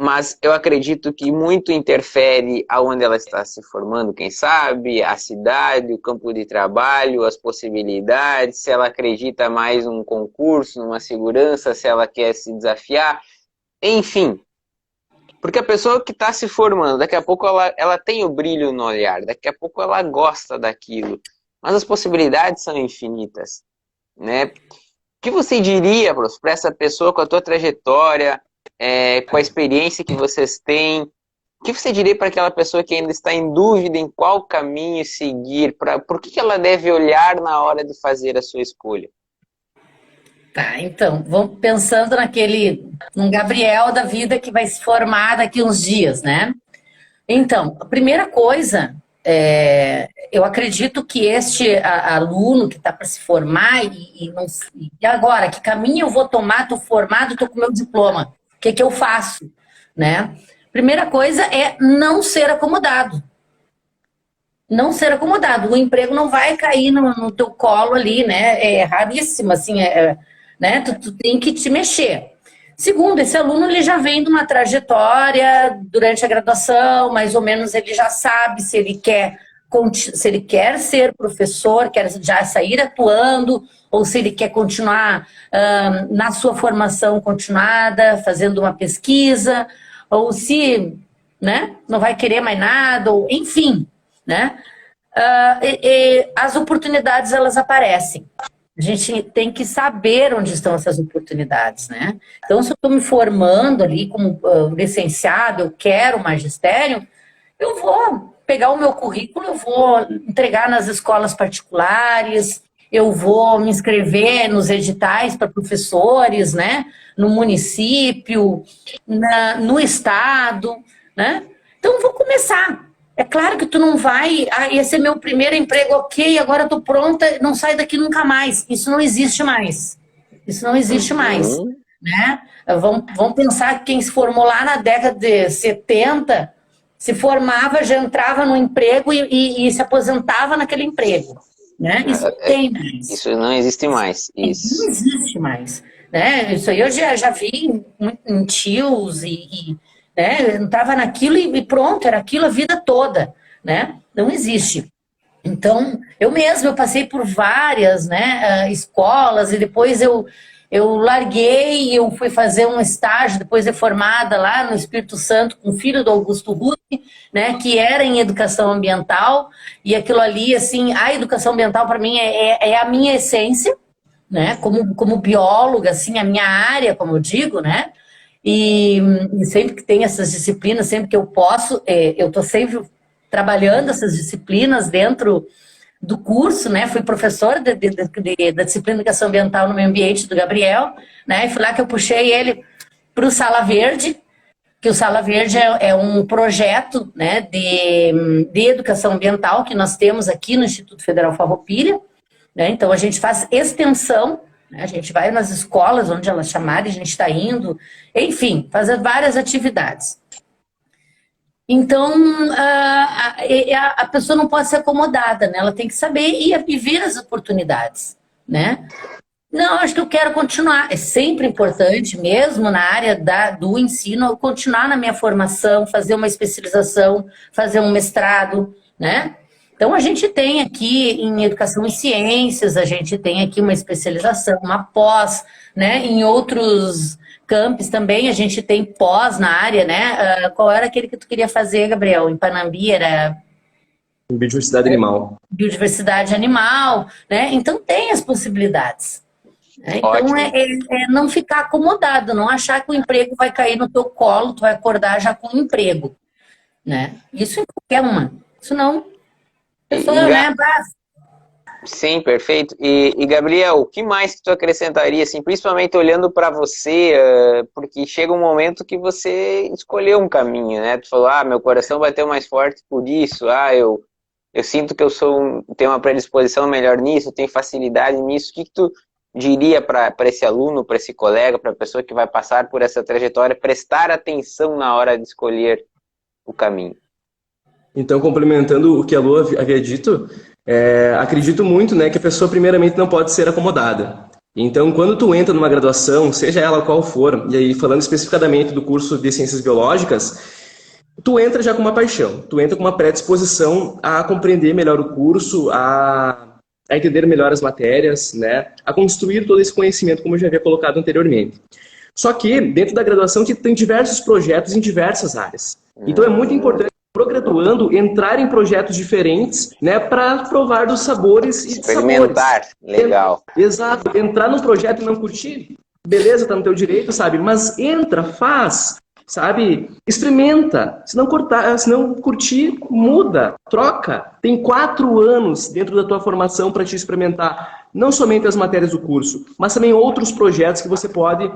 Mas eu acredito que muito interfere aonde ela está se formando, quem sabe, a cidade, o campo de trabalho, as possibilidades, se ela acredita mais num concurso, numa segurança, se ela quer se desafiar, enfim. Porque a pessoa que está se formando, daqui a pouco ela tem o brilho no olhar, daqui a pouco ela gosta daquilo, mas as possibilidades são infinitas, né? O que você diria, Bruce, para essa pessoa com a tua trajetória, com a experiência que vocês têm? O que você diria para aquela pessoa que ainda está em dúvida em qual caminho seguir? Por que ela deve olhar na hora de fazer a sua escolha? Tá, então, vamos pensando num Gabriel da vida que vai se formar daqui uns dias, né? Então, a primeira coisa, eu acredito que este aluno que está para se formar e agora, que caminho eu vou tomar? Estou formado, estou com meu diploma. O que eu faço? Né? Primeira coisa é não ser acomodado. Não ser acomodado. O emprego não vai cair no teu colo ali, né? É raríssimo, assim, né? Tu tem que te mexer. Segundo, esse aluno ele já vem de uma trajetória durante a graduação, mais ou menos ele já sabe se ele quer ser professor, quer já sair atuando, ou se ele quer continuar na sua formação continuada, fazendo uma pesquisa, ou se, né, não vai querer mais nada, ou, enfim, né? As oportunidades, elas aparecem. A gente tem que saber onde estão essas oportunidades, né? Então, se eu estou me formando ali como licenciado, eu quero magistério, eu vou pegar o meu currículo, eu vou entregar nas escolas particulares, eu vou me inscrever nos editais para professores, né? No município, no estado, né? Então, vou começar. É claro que tu não vai, esse é meu primeiro emprego, ok, agora eu tô pronta, não saio daqui nunca mais. Isso não existe mais. Isso não existe mais, né? Vamos pensar que quem se formou lá na década de 70, se formava, já entrava no emprego e se aposentava naquele emprego, né? Isso não tem mais. Isso não existe mais. Isso. Não existe mais, né? Isso aí eu já vi em tios né? Eu estava naquilo e pronto, era aquilo a vida toda, né? Não existe. Então, eu mesma, eu passei por várias, né, escolas e depois eu larguei, eu fui fazer um estágio, depois de formada lá no Espírito Santo com o filho do Augusto Ruth, né, que era em educação ambiental, e aquilo ali, assim, a educação ambiental para mim é a minha essência, né, como bióloga, assim, a minha área, como eu digo, né, e sempre que tem essas disciplinas, sempre que eu posso, eu estou sempre trabalhando essas disciplinas dentro do curso, né? Fui professora da disciplina de educação ambiental no meio ambiente do Gabriel, né? E foi lá que eu puxei ele para o Sala Verde, que o Sala Verde é um projeto, né, de educação ambiental que nós temos aqui no Instituto Federal Farroupilha, né? Então a gente faz extensão, né? A gente vai nas escolas onde elas chamarem, a gente está indo, enfim, fazer várias atividades. Então, a pessoa não pode ser acomodada, né? Ela tem que saber e ver as oportunidades, né? Não, acho que eu quero continuar. É sempre importante, mesmo na área do ensino, eu continuar na minha formação, fazer uma especialização, fazer um mestrado, né? Então, a gente tem aqui em Educação e Ciências, a gente tem aqui uma especialização, uma pós, né? Em outros campos também, a gente tem pós na área, né? Qual era aquele que tu queria fazer, Gabriel? Em Panambi era... Biodiversidade animal. Biodiversidade animal, né? Então tem as possibilidades. Né? Então é não ficar acomodado, não achar que o emprego vai cair no teu colo, tu vai acordar já com um emprego, né? Isso em qualquer uma. Isso não... Pessoa, né? Sim, perfeito. E Gabriel, o que mais que tu acrescentaria, assim, principalmente olhando para você, porque chega um momento que você escolheu um caminho, né? Tu falou, meu coração bateu mais forte por isso, eu sinto que eu tenho uma predisposição melhor nisso, tenho facilidade nisso. O que tu diria para esse aluno, para esse colega, para a pessoa que vai passar por essa trajetória, prestar atenção na hora de escolher o caminho? Então, complementando o que a Lu havia dito, acredito muito, né, que a pessoa primeiramente não pode ser acomodada. Então, quando tu entra numa graduação, seja ela qual for, e aí falando especificamente do curso de Ciências Biológicas, tu entra já com uma paixão, tu entra com uma predisposição a compreender melhor o curso, a entender melhor as matérias, né, a construir todo esse conhecimento, como eu já havia colocado anteriormente. Só que, dentro da graduação, tem diversos projetos em diversas áreas. Então, é muito importante graduando, entrar em projetos diferentes, né, para provar dos sabores e experimentar, sabores. Legal. Exato, entrar num projeto e não curtir, beleza, tá no teu direito, sabe, mas entra, faz, sabe, experimenta, se não curtir, muda, troca. Tem 4 anos dentro da tua formação para te experimentar, não somente as matérias do curso, mas também outros projetos que você pode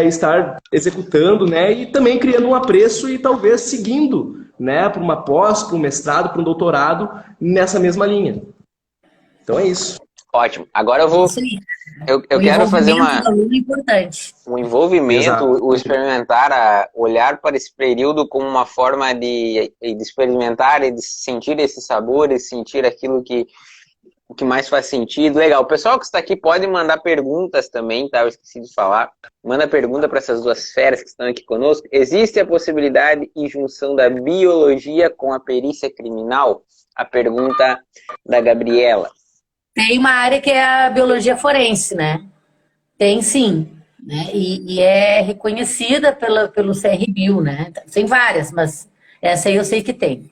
estar executando, né, e também criando um apreço e talvez seguindo, né, para uma pós, para um mestrado, para um doutorado, nessa mesma linha. Então é isso. Ótimo. Agora eu vou... Eu quero fazer um envolvimento, exato, o experimentar, olhar para esse período como uma forma de experimentar e de sentir esses sabores, sentir aquilo o que mais faz sentido. Legal. O pessoal que está aqui pode mandar perguntas também, tá? Eu esqueci de falar. Manda pergunta para essas duas feras que estão aqui conosco. Existe a possibilidade e junção da biologia com a perícia criminal? A pergunta da Gabriela. Tem uma área que é a biologia forense, né? Tem sim. Né? E é reconhecida pelo CRBio, né? Tem várias, mas essa aí eu sei que tem.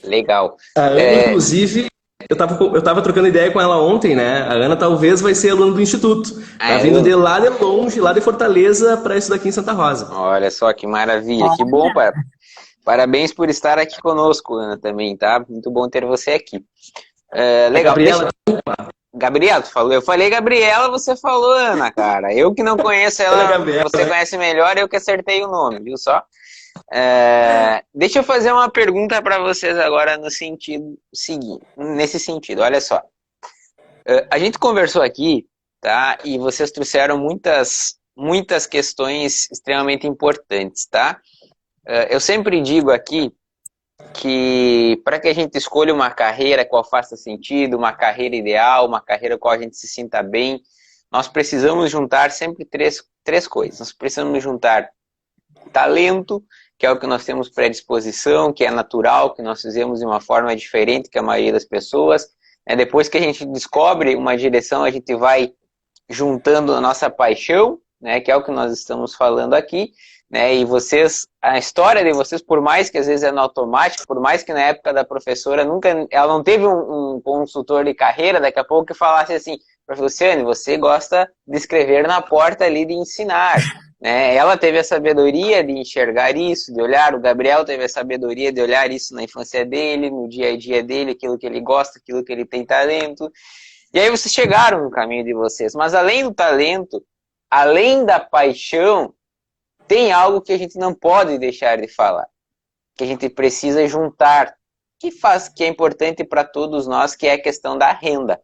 Legal. A Ana, inclusive, eu tava trocando ideia com ela ontem, né? A Ana talvez vai ser aluna do Instituto. Tá vindo de lá de longe, lá de Fortaleza, para estudar aqui em Santa Rosa. Olha só que maravilha, que bom, parabéns por estar aqui conosco, Ana, também, tá? Muito bom ter você aqui. Legal. Gabriela, Gabriela, tu falou, eu falei Gabriela, você falou Ana, cara. Eu que não conheço ela, você conhece melhor, eu que acertei o nome, viu só? Deixa eu fazer uma pergunta para vocês agora no sentido seguinte, nesse sentido, olha só. A gente conversou aqui, tá? E vocês trouxeram muitas questões extremamente importantes, tá? Eu sempre digo aqui que para que a gente escolha uma carreira qual faça sentido, uma carreira ideal, uma carreira qual a gente se sinta bem, nós precisamos juntar sempre três coisas. Nós precisamos juntar talento, que é o que nós temos predisposição, que é natural, que nós fizemos de uma forma diferente que a maioria das pessoas. Depois que a gente descobre uma direção, a gente vai juntando a nossa paixão, né, que é o que nós estamos falando aqui, né, e vocês, a história de vocês, por mais que às vezes é no automático, por mais que na época da professora ela não teve um consultor de carreira, daqui a pouco que falasse assim, professor Luciane, você gosta de escrever na porta ali de ensinar, né? Ela teve a sabedoria de enxergar isso, de olhar, o Gabriel teve a sabedoria de olhar isso na infância dele, no dia a dia dele, aquilo que ele gosta, aquilo que ele tem talento, e aí vocês chegaram no caminho de vocês, mas além do talento, além da paixão, tem algo que a gente não pode deixar de falar, que a gente precisa juntar, que é importante para todos nós, que é a questão da renda.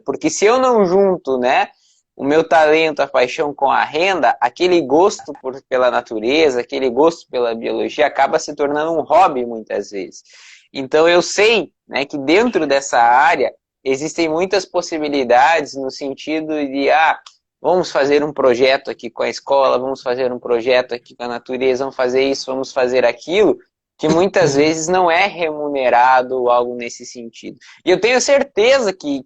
Porque se eu não junto, né, o meu talento, a paixão com a renda, aquele gosto pela natureza, aquele gosto pela biologia acaba se tornando um hobby muitas vezes. Então eu sei, né, que dentro dessa área existem muitas possibilidades no sentido de, vamos fazer um projeto aqui com a escola, vamos fazer um projeto aqui com a natureza, vamos fazer isso, vamos fazer aquilo, que muitas vezes não é remunerado ou algo nesse sentido. E eu tenho certeza que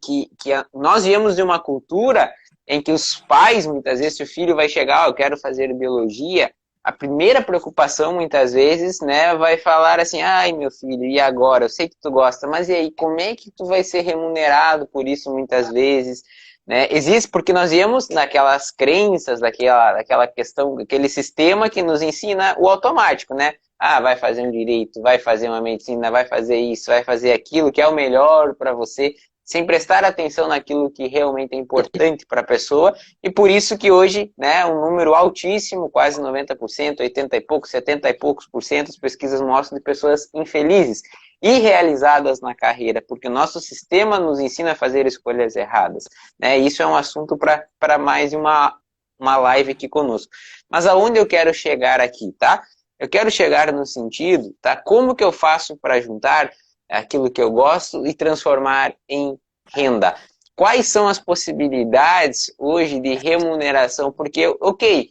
nós viemos de uma cultura em que os pais, muitas vezes, se o filho vai chegar, eu quero fazer biologia, a primeira preocupação, muitas vezes, né, vai falar assim, ai, meu filho, e agora? Eu sei que tu gosta, mas e aí, como é que tu vai ser remunerado por isso muitas vezes? Né? Existe, porque nós íamos naquelas crenças, daquela questão, aquele sistema que nos ensina o automático, né? Vai fazer um direito, vai fazer uma medicina, vai fazer isso, vai fazer aquilo, que é o melhor para você, sem prestar atenção naquilo que realmente é importante para a pessoa, e por isso que hoje, né, um número altíssimo, quase 90%, 80 e poucos, 70 e poucos por cento, as pesquisas mostram de pessoas infelizes, irrealizadas na carreira, porque o nosso sistema nos ensina a fazer escolhas erradas, né? Isso é um assunto para mais uma live aqui conosco. Mas aonde eu quero chegar aqui, tá? Eu quero chegar no sentido, tá? Como que eu faço para juntar aquilo que eu gosto e transformar em renda? Quais são as possibilidades hoje de remuneração? Porque, ok,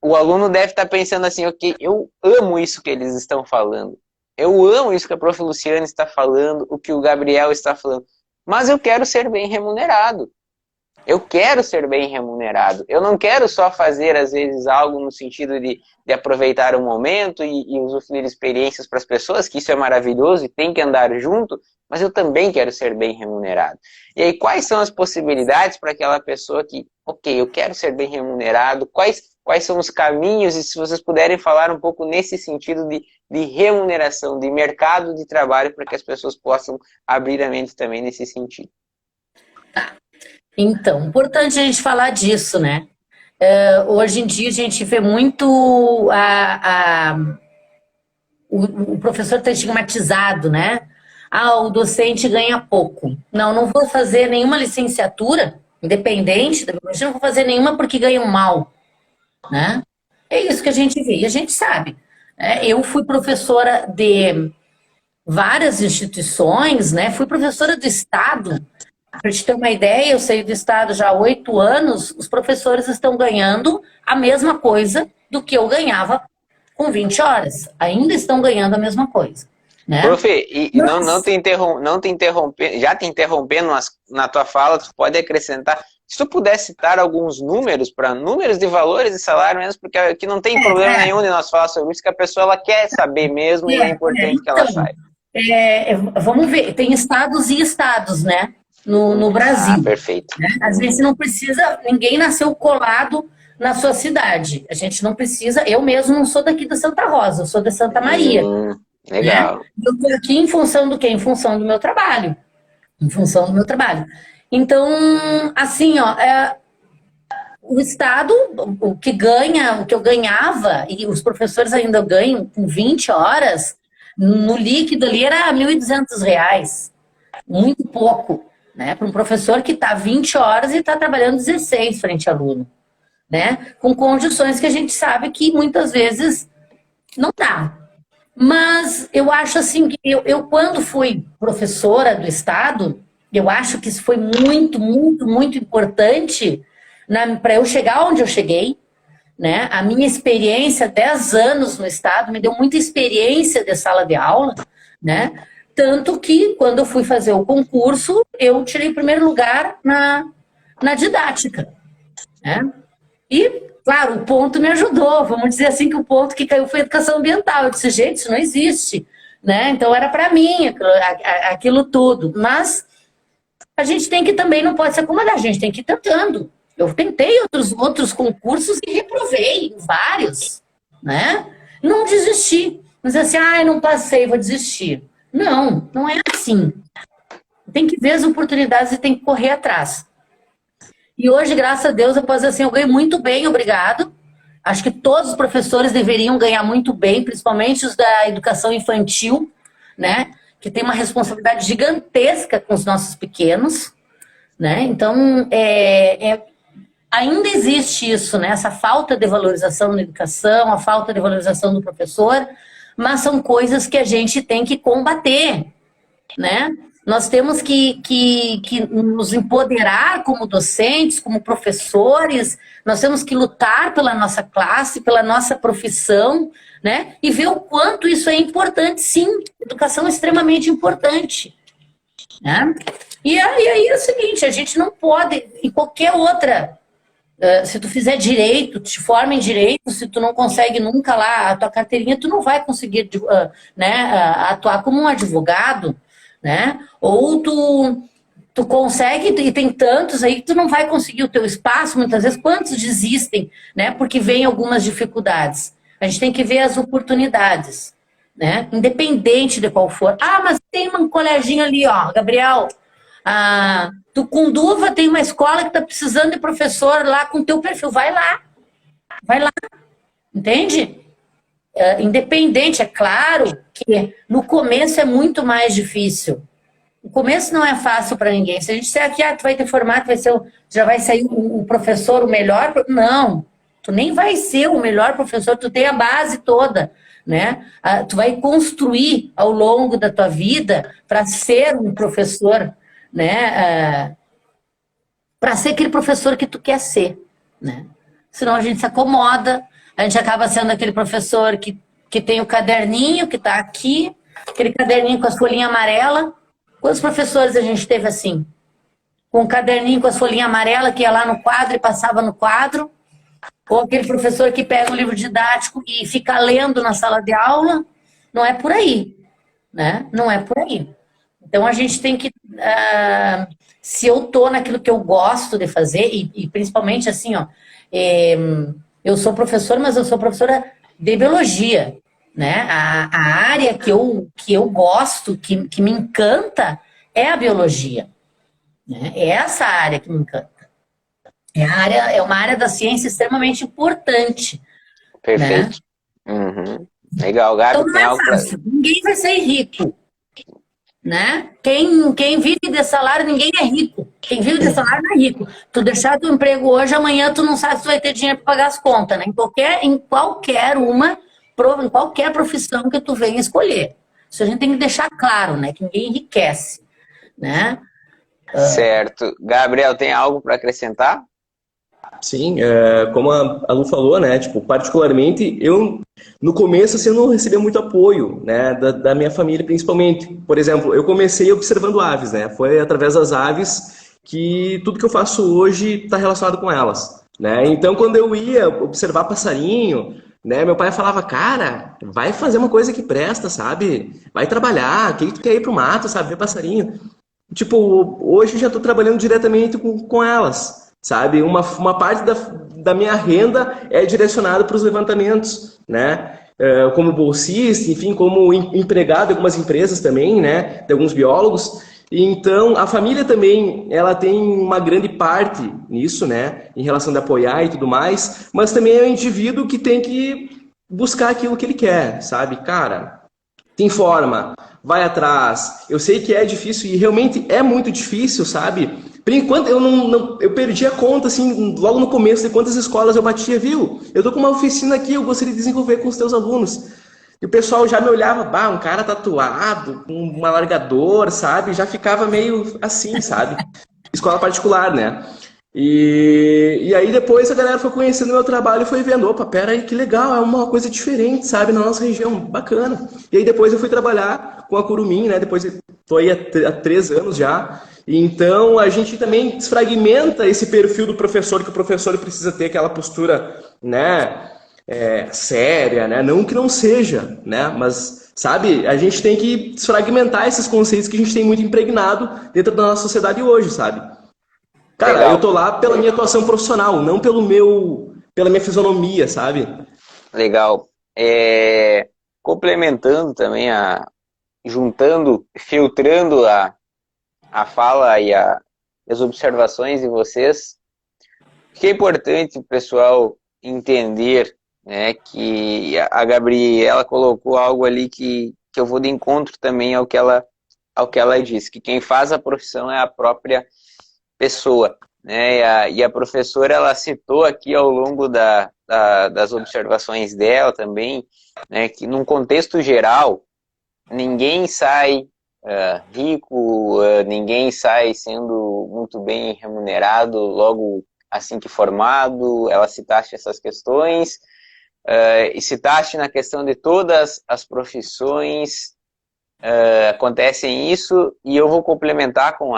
o aluno deve estar pensando assim, ok, eu amo isso que eles estão falando. Eu amo isso que a prof. Luciane está falando, o que o Gabriel está falando, mas eu quero ser bem remunerado. Eu quero ser bem remunerado. Eu não quero só fazer, às vezes, algo no sentido de aproveitar o momento e usufruir experiências para as pessoas, que isso é maravilhoso e tem que andar junto, mas eu também quero ser bem remunerado. E aí, quais são as possibilidades para aquela pessoa que, ok, eu quero ser bem remunerado, quais são os caminhos, e se vocês puderem falar um pouco nesse sentido de remuneração, de mercado de trabalho, para que as pessoas possam abrir a mente também nesse sentido. Então, importante a gente falar disso, né? Hoje em dia a gente vê muito o professor está estigmatizado, né? O docente ganha pouco. Não vou fazer nenhuma licenciatura, independente da biologia, não vou fazer nenhuma porque ganham mal, né? É isso que a gente vê, e a gente sabe. Eu fui professora de várias instituições, né? Fui professora do Estado. Para te ter uma ideia, eu saí do Estado já há 8 anos, os professores estão ganhando a mesma coisa do que eu ganhava com 20 horas. Ainda estão ganhando a mesma coisa. Né? Prof, não te interrompendo, já te interrompendo na tua fala, tu pode acrescentar Se tu puder citar alguns números, para números de valores de salário mesmo, porque aqui não tem problema nenhum de nós falar sobre isso, que a pessoa ela quer saber mesmo e é importante que ela saiba. Vamos ver, tem estados e estados, né? No Brasil. Perfeito. Né? Às vezes não precisa, ninguém nasceu colado na sua cidade. A gente não precisa, eu mesmo não sou daqui da Santa Rosa, eu sou da Santa Maria. Legal. Né? Eu estou aqui em função do quê? Em função do meu trabalho. Em função do meu trabalho. Então, assim, ó, o Estado, o que ganha, o que eu ganhava, e os professores ainda ganham com 20 horas, no líquido ali era R$ 1.200. Muito pouco, né? Para um professor que está 20 horas e está trabalhando 16 frente ao aluno, né? Com condições que a gente sabe que muitas vezes não dá. Mas eu acho assim que eu quando fui professora do Estado, eu acho que isso foi muito, muito, muito importante para eu chegar onde eu cheguei, né? A minha experiência, 10 anos no Estado, me deu muita experiência de sala de aula, né? Tanto que, quando eu fui fazer o concurso, eu tirei primeiro lugar na didática, né? E, claro, o ponto me ajudou. Vamos dizer assim que o ponto que caiu foi a educação ambiental. Eu disse, gente, isso não existe, né? Então, era para mim aquilo tudo. Mas a gente tem que também, não pode se acomodar, a gente tem que ir tentando. Eu tentei outros concursos e reprovei vários, né? Não desisti. Não dizer assim, não passei, vou desistir. Não, não é assim. Tem que ver as oportunidades e tem que correr atrás. E hoje, graças a Deus, eu posso dizer assim, eu ganho muito bem, obrigado. Acho que todos os professores deveriam ganhar muito bem, principalmente os da educação infantil, né? Que tem uma responsabilidade gigantesca com os nossos pequenos, né? Então, ainda existe isso, né? Essa falta de valorização na educação, a falta de valorização do professor, mas são coisas que a gente tem que combater, né? Nós temos que nos empoderar como docentes, como professores, nós temos que lutar pela nossa classe, pela nossa profissão, né? E ver o quanto isso é importante, sim. Educação é extremamente importante, né? E aí é o seguinte, a gente não pode, em qualquer outra... se tu fizer direito, te forma em direito, se tu não consegue nunca lá a tua carteirinha, tu não vai conseguir atuar como um advogado, né? Ou tu consegue, e tem tantos aí que tu não vai conseguir o teu espaço, muitas vezes, quantos desistem, né? Porque vem algumas dificuldades. A gente tem que ver as oportunidades, né? Independente de qual for. Mas tem um coleginho ali, ó, Gabriel, Tucunduva tem uma escola que está precisando de professor lá com teu perfil. Vai lá. Entende? Independente, é claro que no começo é muito mais difícil. O começo não é fácil para ninguém. Se a gente disser aqui, tu vai ter formato, já vai sair o professor o melhor. Não, tu nem vai ser o melhor professor, tu tem a base toda, né? Tu vai construir ao longo da tua vida para ser um professor, né? Para ser aquele professor que tu quer ser, né? Senão a gente se acomoda, a gente acaba sendo aquele professor que tem o caderninho, que está aqui, aquele caderninho com as folhinhas amarelas. Quantos professores a gente teve assim? Com o caderninho com as folhinhas amarelas, que ia lá no quadro e passava no quadro. Ou aquele professor que pega um livro didático e fica lendo na sala de aula. Não é por aí, né? Não é por aí. Então a gente tem que... se eu tô naquilo que eu gosto de fazer, e principalmente assim, ó, eu sou professora, mas eu sou professora de biologia, né? A área que eu gosto, que me encanta, é a biologia, né? É essa área que me encanta. É uma área da ciência extremamente importante. Perfeito. Né? Uhum. Legal, Gabi, então não é fácil. Ninguém vai ser rico, né? Quem vive de salário, ninguém é rico. Quem vive de salário não é rico. Tu deixar teu emprego hoje, amanhã tu não sabe se tu vai ter dinheiro para pagar as contas, né? Em qualquer profissão que tu venha escolher. Isso a gente tem que deixar claro, né? Que ninguém enriquece, né? Certo. Gabriel, tem algo para acrescentar? Sim, como a Lu falou, né, tipo, particularmente, eu, no começo, assim, eu não recebia muito apoio, né, da minha família, principalmente. Por exemplo, eu comecei observando aves, né, foi através das aves que tudo que eu faço hoje está relacionado com elas, né? Então, quando eu ia observar passarinho, né, meu pai falava, cara, vai fazer uma coisa que presta, sabe? Vai trabalhar, quem tu quer ir pro mato, sabe? Ver passarinho. Tipo, hoje eu já estou trabalhando diretamente com elas, sabe? Uma parte da minha renda é direcionada para os levantamentos, né? Como bolsista, enfim, como empregado de algumas empresas também, né? De alguns biólogos. E então, a família também, ela tem uma grande parte nisso, né? Em relação de apoiar e tudo mais, mas também é o indivíduo que tem que buscar aquilo que ele quer, sabe? Cara, te informa, vai atrás. Eu sei que é difícil e realmente é muito difícil, sabe? Por enquanto eu perdi a conta assim, logo no começo de quantas escolas eu batia, viu? Eu tô com uma oficina aqui, eu gostaria de desenvolver com os teus alunos. E o pessoal já me olhava, bah, um cara tatuado, com um alargador, sabe? Já ficava meio assim, sabe? Escola particular, né? E aí depois a galera foi conhecendo o meu trabalho e foi vendo, opa, pera aí, que legal, é uma coisa diferente, sabe, na nossa região, bacana. E aí depois eu fui trabalhar com a Curumim, né, depois estou aí há 3 anos já. E então a gente também desfragmenta esse perfil do professor, que o professor precisa ter aquela postura, né, séria, né, não que não seja, né, mas, sabe, a gente tem que desfragmentar esses conceitos que a gente tem muito impregnado dentro da nossa sociedade hoje, sabe? Cara, eu Legal, tô lá pela minha atuação profissional, não pela minha fisionomia, sabe? legal. Complementando também, juntando, filtrando a fala e as observações de vocês, que é importante o pessoal entender, né, que a Gabriela colocou algo ali que eu vou de encontro também ao que ela disse, que quem faz a profissão é a própria pessoa, né? E a professora, ela citou aqui ao longo das observações dela também, né, que num contexto geral, ninguém sai rico, ninguém sai sendo muito bem remunerado logo assim que formado. Ela citaste essas questões, e citaste na questão de todas as profissões acontecem isso, e eu vou complementar com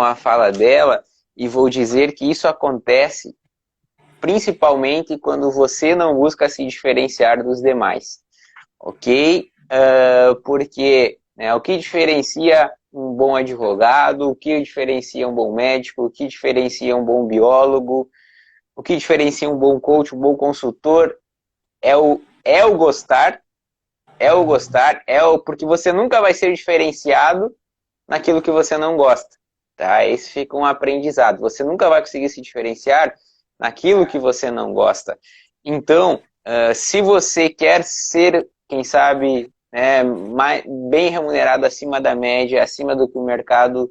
a fala dela e vou dizer que isso acontece principalmente quando você não busca se diferenciar dos demais, ok? Porque, né, o que diferencia um bom advogado, o que diferencia um bom médico, o que diferencia um bom biólogo, o que diferencia um bom coach, um bom consultor, é o gostar, porque você nunca vai ser diferenciado naquilo que você não gosta, tá? Esse fica um aprendizado. Você nunca vai conseguir se diferenciar naquilo que você não gosta. Então, se você quer ser, quem sabe, bem remunerado acima da média, acima do que o mercado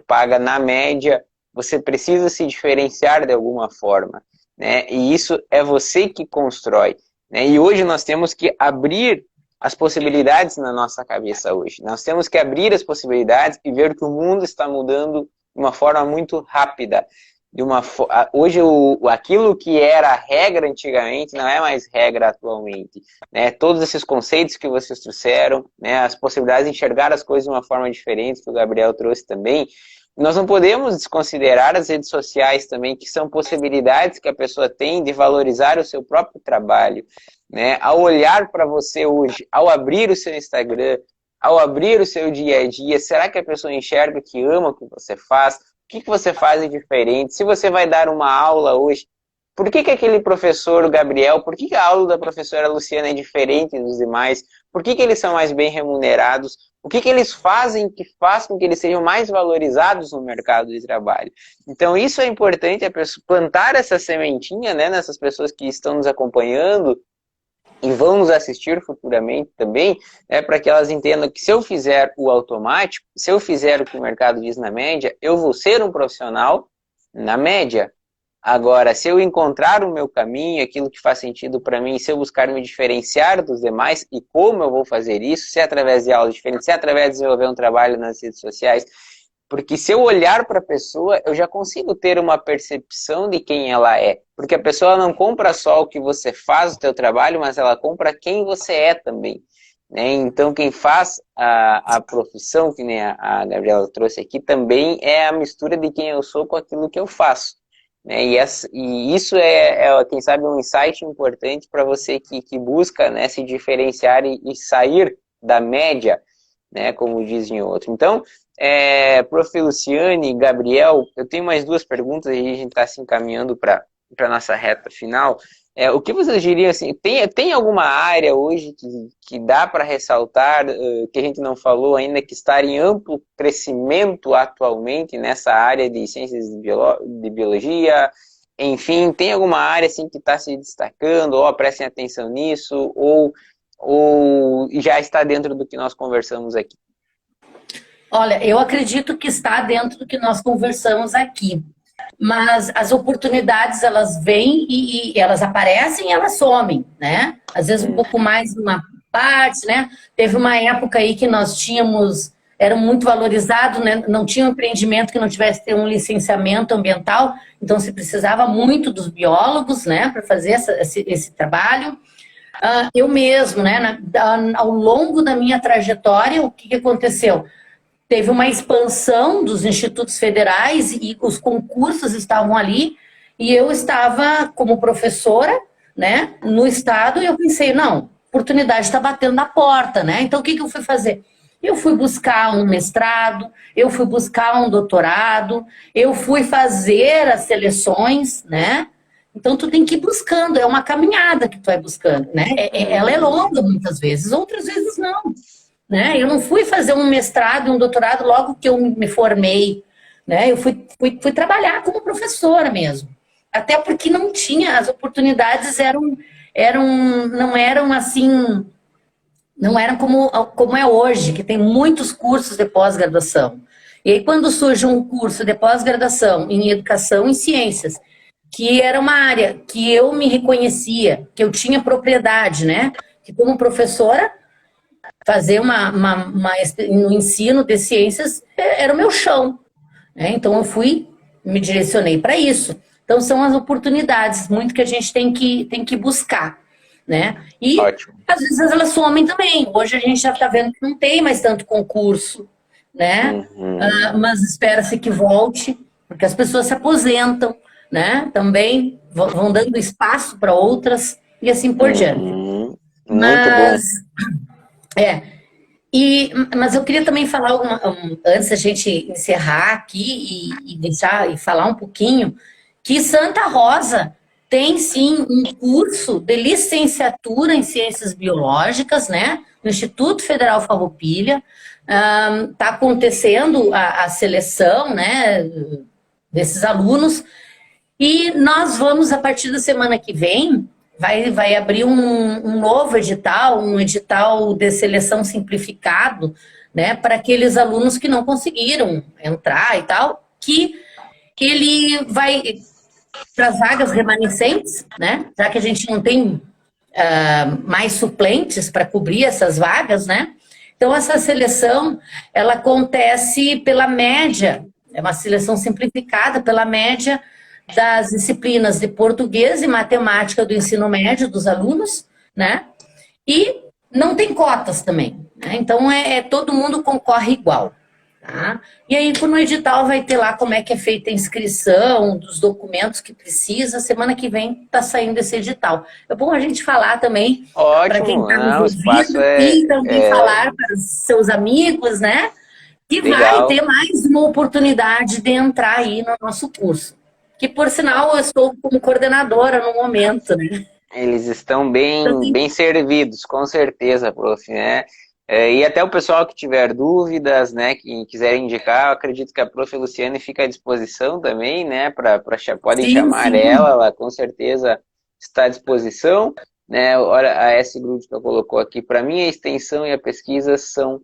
paga na média, você precisa se diferenciar de alguma forma, né? E isso é você que constrói, né? E hoje nós temos que abrir as possibilidades na nossa cabeça hoje. Nós temos que abrir as possibilidades e ver que o mundo está mudando de uma forma muito rápida. Hoje, aquilo que era regra antigamente não é mais regra atualmente, né? Todos esses conceitos que vocês trouxeram, né? As possibilidades de enxergar as coisas de uma forma diferente, que o Gabriel trouxe também. Nós não podemos desconsiderar as redes sociais também, que são possibilidades que a pessoa tem de valorizar o seu próprio trabalho, né? Ao olhar para você hoje, ao abrir o seu Instagram, ao abrir o seu dia a dia, será que a pessoa enxerga que ama o que você faz? O que você faz de diferente? Se você vai dar uma aula hoje, por que aquele professor, o Gabriel, por que a aula da professora Luciana é diferente dos demais? Por que eles são mais bem remunerados? O que eles fazem que faz com que eles sejam mais valorizados no mercado de trabalho? Então, isso é importante, a pessoa plantar essa sementinha, né, nessas pessoas que estão nos acompanhando e vão nos assistir futuramente também, para que elas entendam que se eu fizer o automático, se eu fizer o que o mercado diz na média, eu vou ser um profissional na média. Agora, se eu encontrar o meu caminho, aquilo que faz sentido para mim, se eu buscar me diferenciar dos demais, e como eu vou fazer isso, se é através de aulas diferentes, se é através de desenvolver um trabalho nas redes sociais, porque se eu olhar para a pessoa, eu já consigo ter uma percepção de quem ela é. Porque a pessoa não compra só o que você faz, o teu trabalho, mas ela compra quem você é também. né? Então, quem faz a profissão, que nem a Gabriela trouxe aqui, também é a mistura de quem eu sou com aquilo que eu faço, né? E isso quem sabe, um insight importante para você que busca, né, se diferenciar e sair da média, né, como dizem outros. Então, Prof. Luciane, Gabriel, eu tenho mais duas perguntas e a gente está se encaminhando para a nossa reta final. O que vocês diriam, assim, tem alguma área hoje que dá para ressaltar, que a gente não falou ainda, que está em amplo crescimento atualmente nessa área de ciências de biologia? Enfim, tem alguma área assim, que está se destacando, ou prestem atenção nisso, ou já está dentro do que nós conversamos aqui? Olha, eu acredito que está dentro do que nós conversamos aqui. Mas as oportunidades, elas vêm e elas aparecem e elas somem, né? Às vezes um pouco mais uma parte, né? Teve uma época aí que nós tínhamos, era muito valorizado, né? Não tinha um empreendimento que não tivesse ter um licenciamento ambiental, então se precisava muito dos biólogos, né? Para fazer esse trabalho. Eu mesmo, né? Ao longo da minha trajetória, o que aconteceu? Teve uma expansão dos institutos federais e os concursos estavam ali, e eu estava como professora, né, no estado, e eu pensei, não, oportunidade está batendo na porta, né? Então o que eu fui fazer? Eu fui buscar um mestrado, eu fui buscar um doutorado, eu fui fazer as seleções, né? Então tu tem que ir buscando, é uma caminhada que tu vai buscando, né? Ela é longa muitas vezes, outras vezes não. Né? Eu não fui fazer um mestrado e um doutorado logo que eu me formei, né? Eu fui trabalhar como professora mesmo, até porque não tinha, as oportunidades não eram assim, não eram como é hoje, que tem muitos cursos de pós-graduação. E aí quando surge um curso de pós-graduação em educação e ciências, que era uma área que eu me reconhecia, que eu tinha propriedade, né? Que como professora fazer no ensino de ciências era o meu chão, né? Então eu me direcionei para isso. Então são as oportunidades, muito que a gente tem que buscar, né? E Ótimo. às vezes elas somem também. Hoje a gente já está vendo que não tem mais tanto concurso, né? Mas espera-se que volte, porque as pessoas se aposentam, né? Também vão dando espaço para outras e assim por diante. Muito Mas bom. Mas eu queria também falar antes da gente encerrar aqui e falar um pouquinho, que Santa Rosa tem sim um curso de licenciatura em ciências biológicas, né? No Instituto Federal Farroupilha. Está acontecendo a seleção, né, desses alunos, e nós vamos, a partir da semana que vem, vai abrir um novo edital, um edital de seleção simplificado, né, para aqueles alunos que não conseguiram entrar e tal, que ele vai, para as vagas remanescentes, né, já que a gente não tem mais suplentes para cobrir essas vagas, né, então essa seleção, ela acontece pela média, é uma seleção simplificada pela média das disciplinas de português e matemática do ensino médio dos alunos, né? E não tem cotas também, né? Então todo mundo concorre igual, tá? E aí no edital vai ter lá como é que é feita a inscrição, dos documentos que precisa. Semana que vem tá saindo esse edital. É bom a gente falar também para quem está nos ouvindo e também falar para os seus amigos, né? Que vai ter mais uma oportunidade de entrar aí no nosso curso. Que, por sinal, eu estou como coordenadora no momento, né? Eles estão bem servidos, com certeza, prof, né? E até o pessoal que tiver dúvidas, né, que quiser indicar, eu acredito que a prof. Luciane fica à disposição também, né, podem chamar ela com certeza está à disposição, né? Olha, a S Group que eu colocou aqui, para mim a extensão e a pesquisa são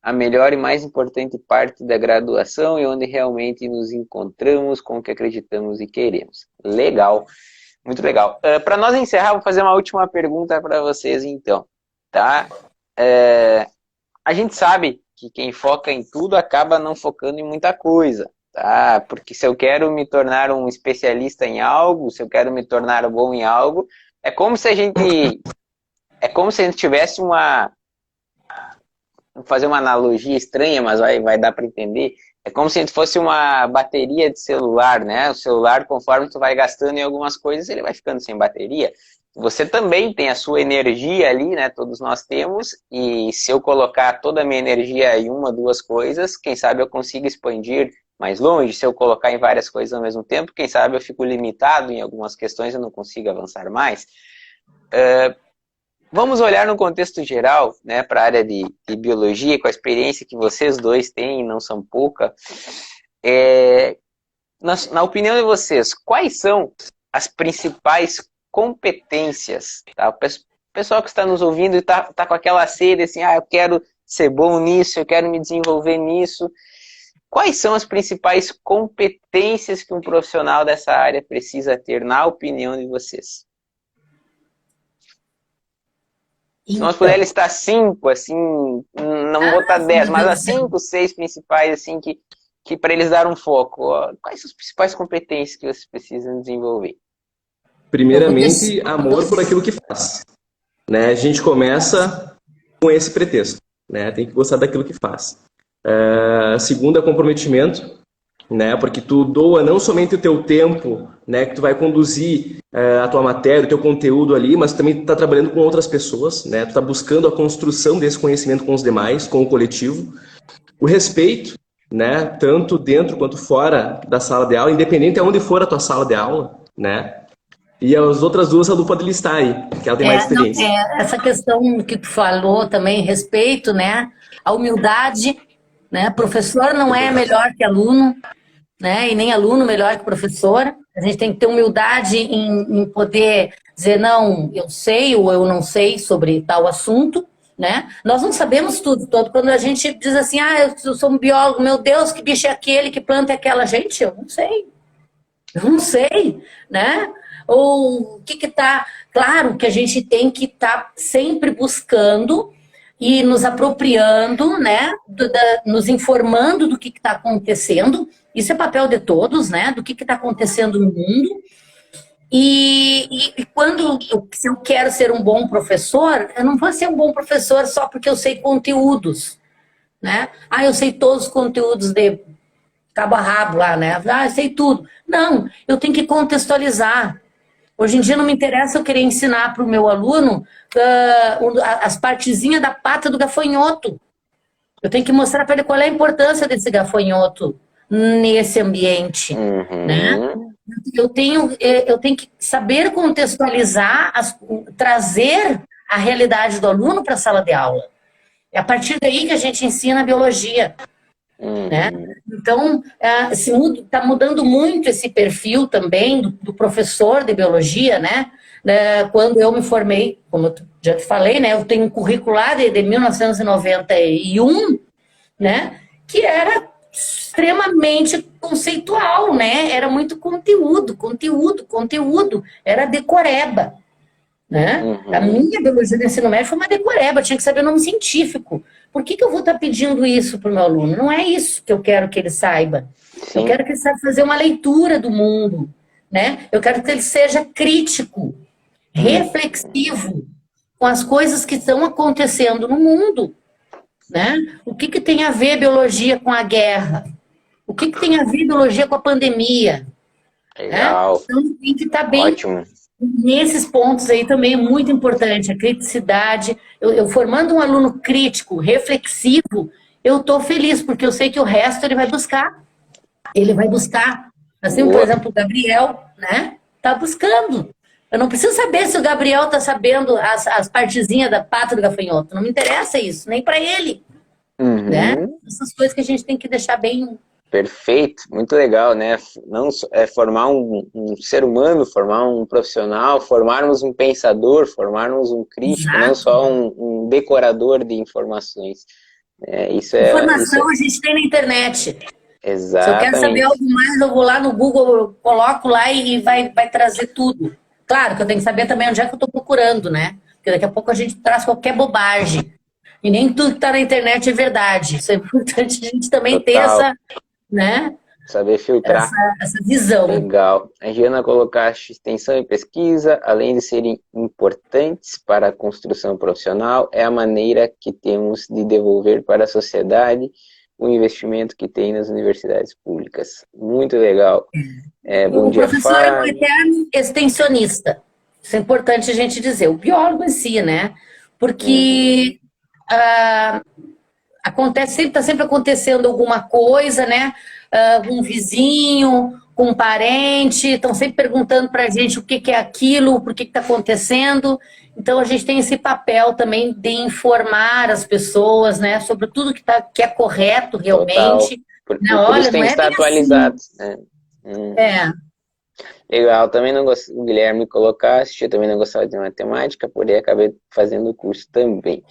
a melhor e mais importante parte da graduação e onde realmente nos encontramos com o que acreditamos e queremos. Legal, muito legal. Para nós encerrar, vou fazer uma última pergunta para vocês, então. Tá? A gente sabe que quem foca em tudo acaba não focando em muita coisa. Tá? Porque se eu quero me tornar um especialista em algo, se eu quero me tornar bom em algo, é como se a gente tivesse fazer uma analogia estranha, mas vai dar para entender. É como se fosse uma bateria de celular, né? O celular, conforme tu vai gastando em algumas coisas, ele vai ficando sem bateria. Você também tem a sua energia ali, né? Todos nós temos, e se eu colocar toda a minha energia em uma, duas coisas, quem sabe eu consigo expandir mais longe. Se eu colocar em várias coisas ao mesmo tempo, quem sabe eu fico limitado em algumas questões, eu não consigo avançar mais. Vamos olhar no contexto geral, né, para a área de biologia, com a experiência que vocês dois têm, não são pouca. Na opinião de vocês, quais são as principais competências? Tá? O pessoal que está nos ouvindo e está com aquela sede assim, eu quero ser bom nisso, eu quero me desenvolver nisso. Quais são as principais competências que um profissional dessa área precisa ter, na opinião de vocês? Se nós pudermos listar 5, assim, não botar 10, mas as 5, 6 principais, assim, que para eles dar um foco. Quais são as principais competências que vocês precisam desenvolver? Primeiramente, amor por aquilo que faz. Né? A gente começa com esse pretexto. Né? Tem que gostar daquilo que faz. Segundo é comprometimento. Né? Porque tu doa não somente o teu tempo, né, que tu vai conduzir a tua matéria, o teu conteúdo ali, mas tu também está trabalhando com outras pessoas, né? Tu está buscando a construção desse conhecimento com os demais, com o coletivo. O respeito, né, tanto dentro quanto fora da sala de aula, independente de onde for a tua sala de aula, né? E as outras duas a Lu pode listar aí, que ela tem mais experiência. Essa questão que tu falou também, respeito, né? A humildade, né? Professor não é melhor que aluno, né? E nem aluno melhor que professor. A gente tem que ter humildade em poder dizer, não, eu sei ou eu não sei sobre tal assunto, né? Nós não sabemos tudo todo. Quando a gente diz assim, eu sou um biólogo, meu Deus, que bicho é aquele, que planta é aquela? Gente, eu não sei, né? Ou o que tá... Claro que a gente tem que estar sempre buscando e nos apropriando, né? Nos informando do que está acontecendo. Isso é papel de todos, né? Do que está acontecendo no mundo. E se eu quero ser um bom professor, eu não vou ser um bom professor só porque eu sei conteúdos, né? Eu sei todos os conteúdos de cabo a rabo lá, né? Eu sei tudo. Não, eu tenho que contextualizar. Hoje em dia não me interessa eu querer ensinar para o meu aluno as partezinhas da pata do gafanhoto. Eu tenho que mostrar para ele qual é a importância desse gafanhoto nesse ambiente, né? Eu tenho que saber contextualizar, trazer a realidade do aluno para a sala de aula. É a partir daí que a gente ensina a biologia. Né? Então, está mudando muito esse perfil também do professor de biologia, né? Quando eu me formei, como eu já te falei, né? Eu tenho um currículo lá de 1991, né? Que era extremamente conceitual, né? Era muito conteúdo. Era decoreba, né? A minha biologia do ensino médio foi uma decoreba, eu tinha que saber o nome científico. Por que eu vou estar pedindo isso para o meu aluno? Não é isso que eu quero que ele saiba. Sim. Eu quero que ele saiba fazer uma leitura do mundo, né? Eu quero que ele seja crítico, reflexivo com as coisas que estão acontecendo no mundo, né? O que tem a ver biologia com a guerra? O que tem a ver biologia com a pandemia? Legal. Né? Então tem que estar bem... Ótimo. Nesses pontos aí também é muito importante, a criticidade. Eu formando um aluno crítico, reflexivo, eu estou feliz, porque eu sei que o resto ele vai buscar. Ele vai buscar. Assim, por exemplo, o Gabriel, né? Está buscando. Eu não preciso saber se o Gabriel está sabendo as partezinhas da pata do gafanhoto. Não me interessa isso, nem para ele. Né? Essas coisas que a gente tem que deixar bem... Perfeito, muito legal, né? Não formar um ser humano, formar um profissional, formarmos um pensador, formarmos um crítico, não só um decorador de informações. Informação a gente tem na internet. Exatamente. Se eu quero saber algo mais, eu vou lá no Google, eu coloco lá e vai trazer tudo. Claro que eu tenho que saber também onde é que eu estou procurando, né? Porque daqui a pouco a gente traz qualquer bobagem. E nem tudo que está na internet é verdade. Isso é importante a gente também ter essa... Né? Saber filtrar. essa visão. Legal. A Giana colocaste extensão e pesquisa, além de serem importantes para a construção profissional, é a maneira que temos de devolver para a sociedade o investimento que tem nas universidades públicas. Muito legal. Bom O dia, professor é um Fábio. eterno extensionista. Isso é importante a gente dizer. O biólogo em si, né? Porque está sempre acontecendo alguma coisa, né? Um vizinho, com um parente, estão sempre perguntando para a gente o que é aquilo, por que está acontecendo. Então a gente tem esse papel também de informar as pessoas, né, sobre tudo que é correto realmente. Total. Por isso tem que estar atualizado. Assim. Né? Legal, também não gosto, o Guilherme colocaste, eu também não gostava de matemática, porém acabei fazendo o curso também.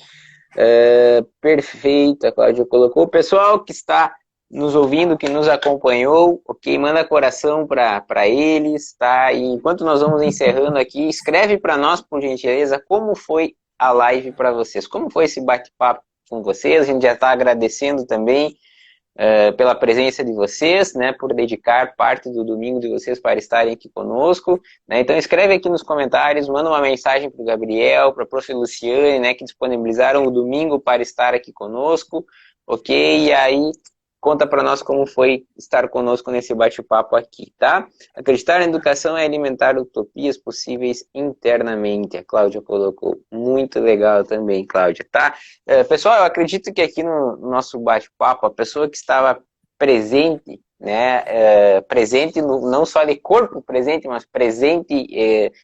Perfeito, a Cláudia colocou. O pessoal que está nos ouvindo, que nos acompanhou, ok, manda coração para eles, tá? E enquanto nós vamos encerrando aqui, escreve para nós, por gentileza, como foi a live para vocês, como foi esse bate-papo com vocês. A gente já está agradecendo também pela presença de vocês, né, por dedicar parte do domingo de vocês para estarem aqui conosco, né? Então escreve aqui nos comentários, manda uma mensagem para o Gabriel, para a prof. Luciane, né, que disponibilizaram o domingo para estar aqui conosco, ok? E aí conta para nós como foi estar conosco nesse bate-papo aqui, tá? Acreditar na educação é alimentar utopias possíveis internamente. A Cláudia colocou. Muito legal também, Cláudia, tá? Pessoal, eu acredito que aqui no nosso bate-papo, a pessoa que estava presente, né, presente não só de corpo presente, mas presente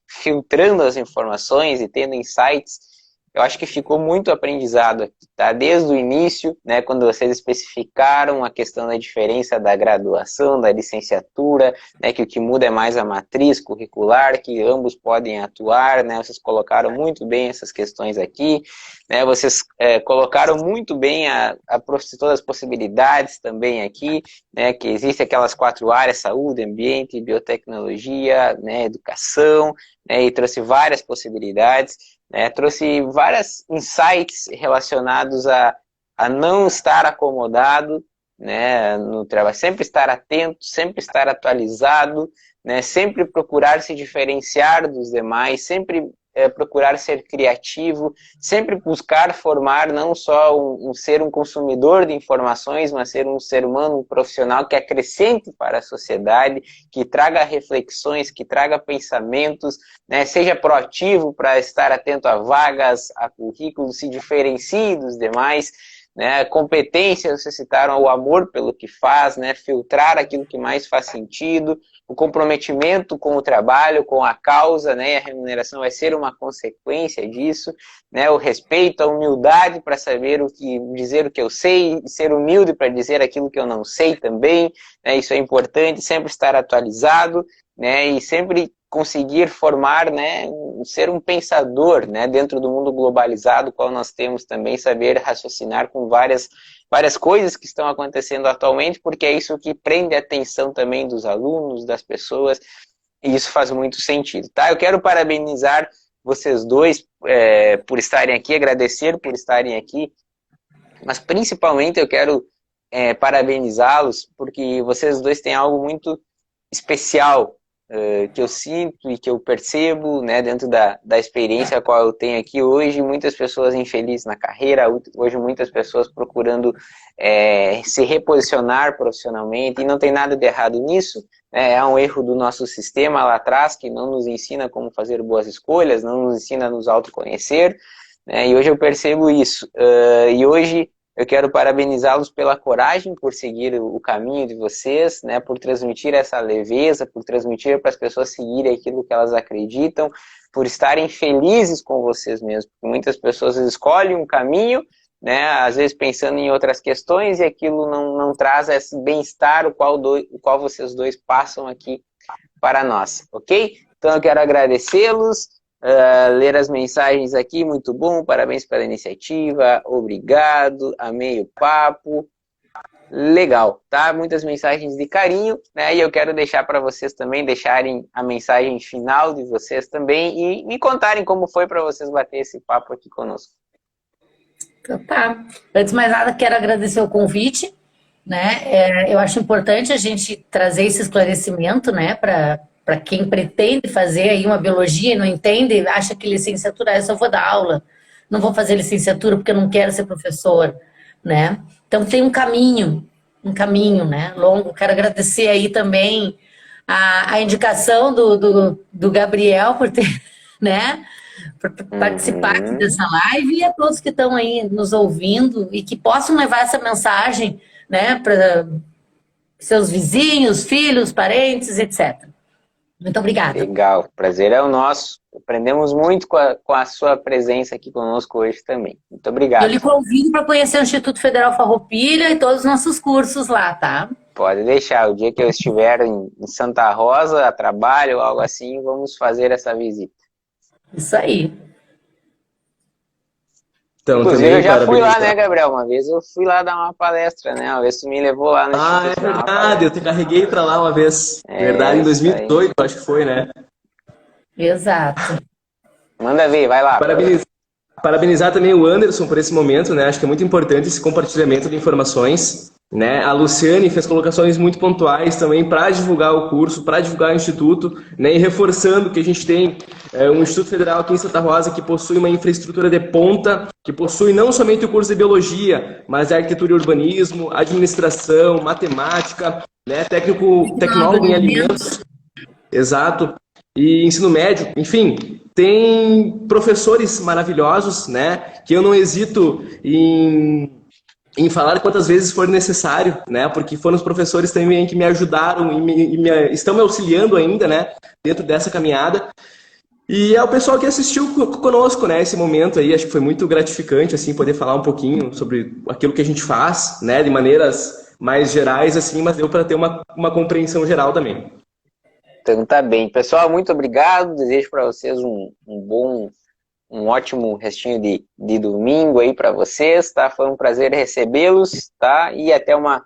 filtrando as informações e tendo insights, eu acho que ficou muito aprendizado aqui, tá? Desde o início, né, quando vocês especificaram a questão da diferença da graduação, da licenciatura, né, que o que muda é mais a matriz curricular, que ambos podem atuar, né? Vocês colocaram muito bem essas questões aqui, né? Vocês colocaram muito bem todas as possibilidades também aqui, né, que existem aquelas 4 áreas, saúde, ambiente, biotecnologia, né, educação, né, e trouxe várias possibilidades. Trouxe vários insights relacionados a não estar acomodado, né, no trabalho, sempre estar atento, sempre estar atualizado, né, sempre procurar se diferenciar dos demais, sempre procurar ser criativo, sempre buscar formar não só ser um consumidor de informações, mas ser um ser humano, um profissional que acrescente para a sociedade, que traga reflexões, que traga pensamentos, né, seja proativo para estar atento a vagas, a currículos, se diferencie dos demais, né, competências, vocês citaram o amor pelo que faz, né, filtrar aquilo que mais faz sentido, o comprometimento com o trabalho, com a causa, né, e a remuneração vai ser uma consequência disso, né, o respeito, a humildade para saber dizer o que eu sei, e ser humilde para dizer aquilo que eu não sei também, né, isso é importante, sempre estar atualizado, né, e sempre conseguir formar, né, ser um pensador, né, dentro do mundo globalizado, qual nós temos também, saber raciocinar com várias coisas que estão acontecendo atualmente, porque é isso que prende a atenção também dos alunos, das pessoas, e isso faz muito sentido, tá? Eu quero parabenizar vocês dois por estarem aqui, agradecer por estarem aqui, mas principalmente eu quero parabenizá-los, porque vocês dois têm algo muito especial, que eu sinto e que eu percebo, né, dentro da experiência a qual eu tenho aqui hoje, muitas pessoas infelizes na carreira, hoje muitas pessoas procurando se reposicionar profissionalmente, e não tem nada de errado nisso, né, é um erro do nosso sistema lá atrás, que não nos ensina como fazer boas escolhas, não nos ensina a nos autoconhecer, né, e hoje eu percebo isso, e hoje eu quero parabenizá-los pela coragem, por seguir o caminho de vocês, né, por transmitir essa leveza, por transmitir para as pessoas seguirem aquilo que elas acreditam, por estarem felizes com vocês mesmos. Porque muitas pessoas escolhem um caminho, né, às vezes pensando em outras questões, e aquilo não traz esse bem-estar o qual vocês dois passam aqui para nós, ok? Então eu quero agradecê-los. Ler as mensagens aqui, muito bom, parabéns pela iniciativa, obrigado, amei o papo, legal, tá? Muitas mensagens de carinho, né? E eu quero deixar para vocês também, deixarem a mensagem final de vocês também e me contarem como foi para vocês bater esse papo aqui conosco. Então, tá. Antes de mais nada, quero agradecer o convite. né? Eu acho importante a gente trazer esse esclarecimento, né, para quem pretende fazer aí uma biologia e não entende, acha que licenciatura é só vou dar aula, não vou fazer licenciatura porque eu não quero ser professor, né? Então tem um caminho, né, longo. Quero agradecer aí também a indicação do Gabriel por ter, né, por participar aqui Uhum. dessa live e a todos que estão aí nos ouvindo e que possam levar essa mensagem, né, para seus vizinhos, filhos, parentes, etc. Muito obrigada. Legal, prazer é o nosso. Aprendemos muito com a sua presença aqui conosco hoje também. Muito Eu lhe obrigado. convido para conhecer o Instituto Federal Farroupilha e todos os nossos cursos lá, tá? Pode deixar. O dia que eu estiver em Santa Rosa, a trabalho ou algo assim, vamos fazer essa visita. Isso aí. Então, Inclusive, eu também já fui lá, parabenizar. né, Gabriel? Uma vez eu fui lá dar uma palestra, né? Uma vez tu me levou lá no Ah, Instituto é dar uma verdade, eu te palestra. carreguei para lá uma vez. Verdade, É, em isso aí. 2018, acho que foi, né? Exato. Manda ver, vai lá. Parabenizar. Parabenizar também o Anderson por esse momento, né? Acho que é muito importante esse compartilhamento de informações, né? A Luciane fez colocações muito pontuais também para divulgar o curso, para divulgar o instituto, né? E reforçando que a gente tem um Instituto Federal aqui em Santa Rosa que possui uma infraestrutura de ponta, que possui não somente o curso de biologia, mas arquitetura e urbanismo, administração, matemática, né? Tecnólogo em alimentos. Exato. E ensino médio, enfim, tem professores maravilhosos, né? Que eu não hesito em falar quantas vezes for necessário, né? Porque foram os professores também que me ajudaram estão me auxiliando ainda, né? Dentro dessa caminhada. E é o pessoal que assistiu conosco, né? Esse momento aí, acho que foi muito gratificante, assim, poder falar um pouquinho sobre aquilo que a gente faz, né? De maneiras mais gerais, assim, mas deu para ter uma compreensão geral também. Então tá bem. Pessoal, muito obrigado. Desejo para vocês um ótimo restinho de domingo aí para vocês, tá? Foi um prazer recebê-los, tá? E até uma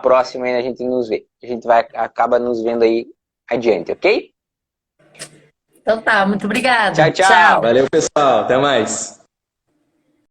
próxima aí a gente nos vê. A gente acaba nos vendo aí adiante, ok? Então tá, muito Tchau, obrigada. tchau! Tchau. Valeu, pessoal. Até mais.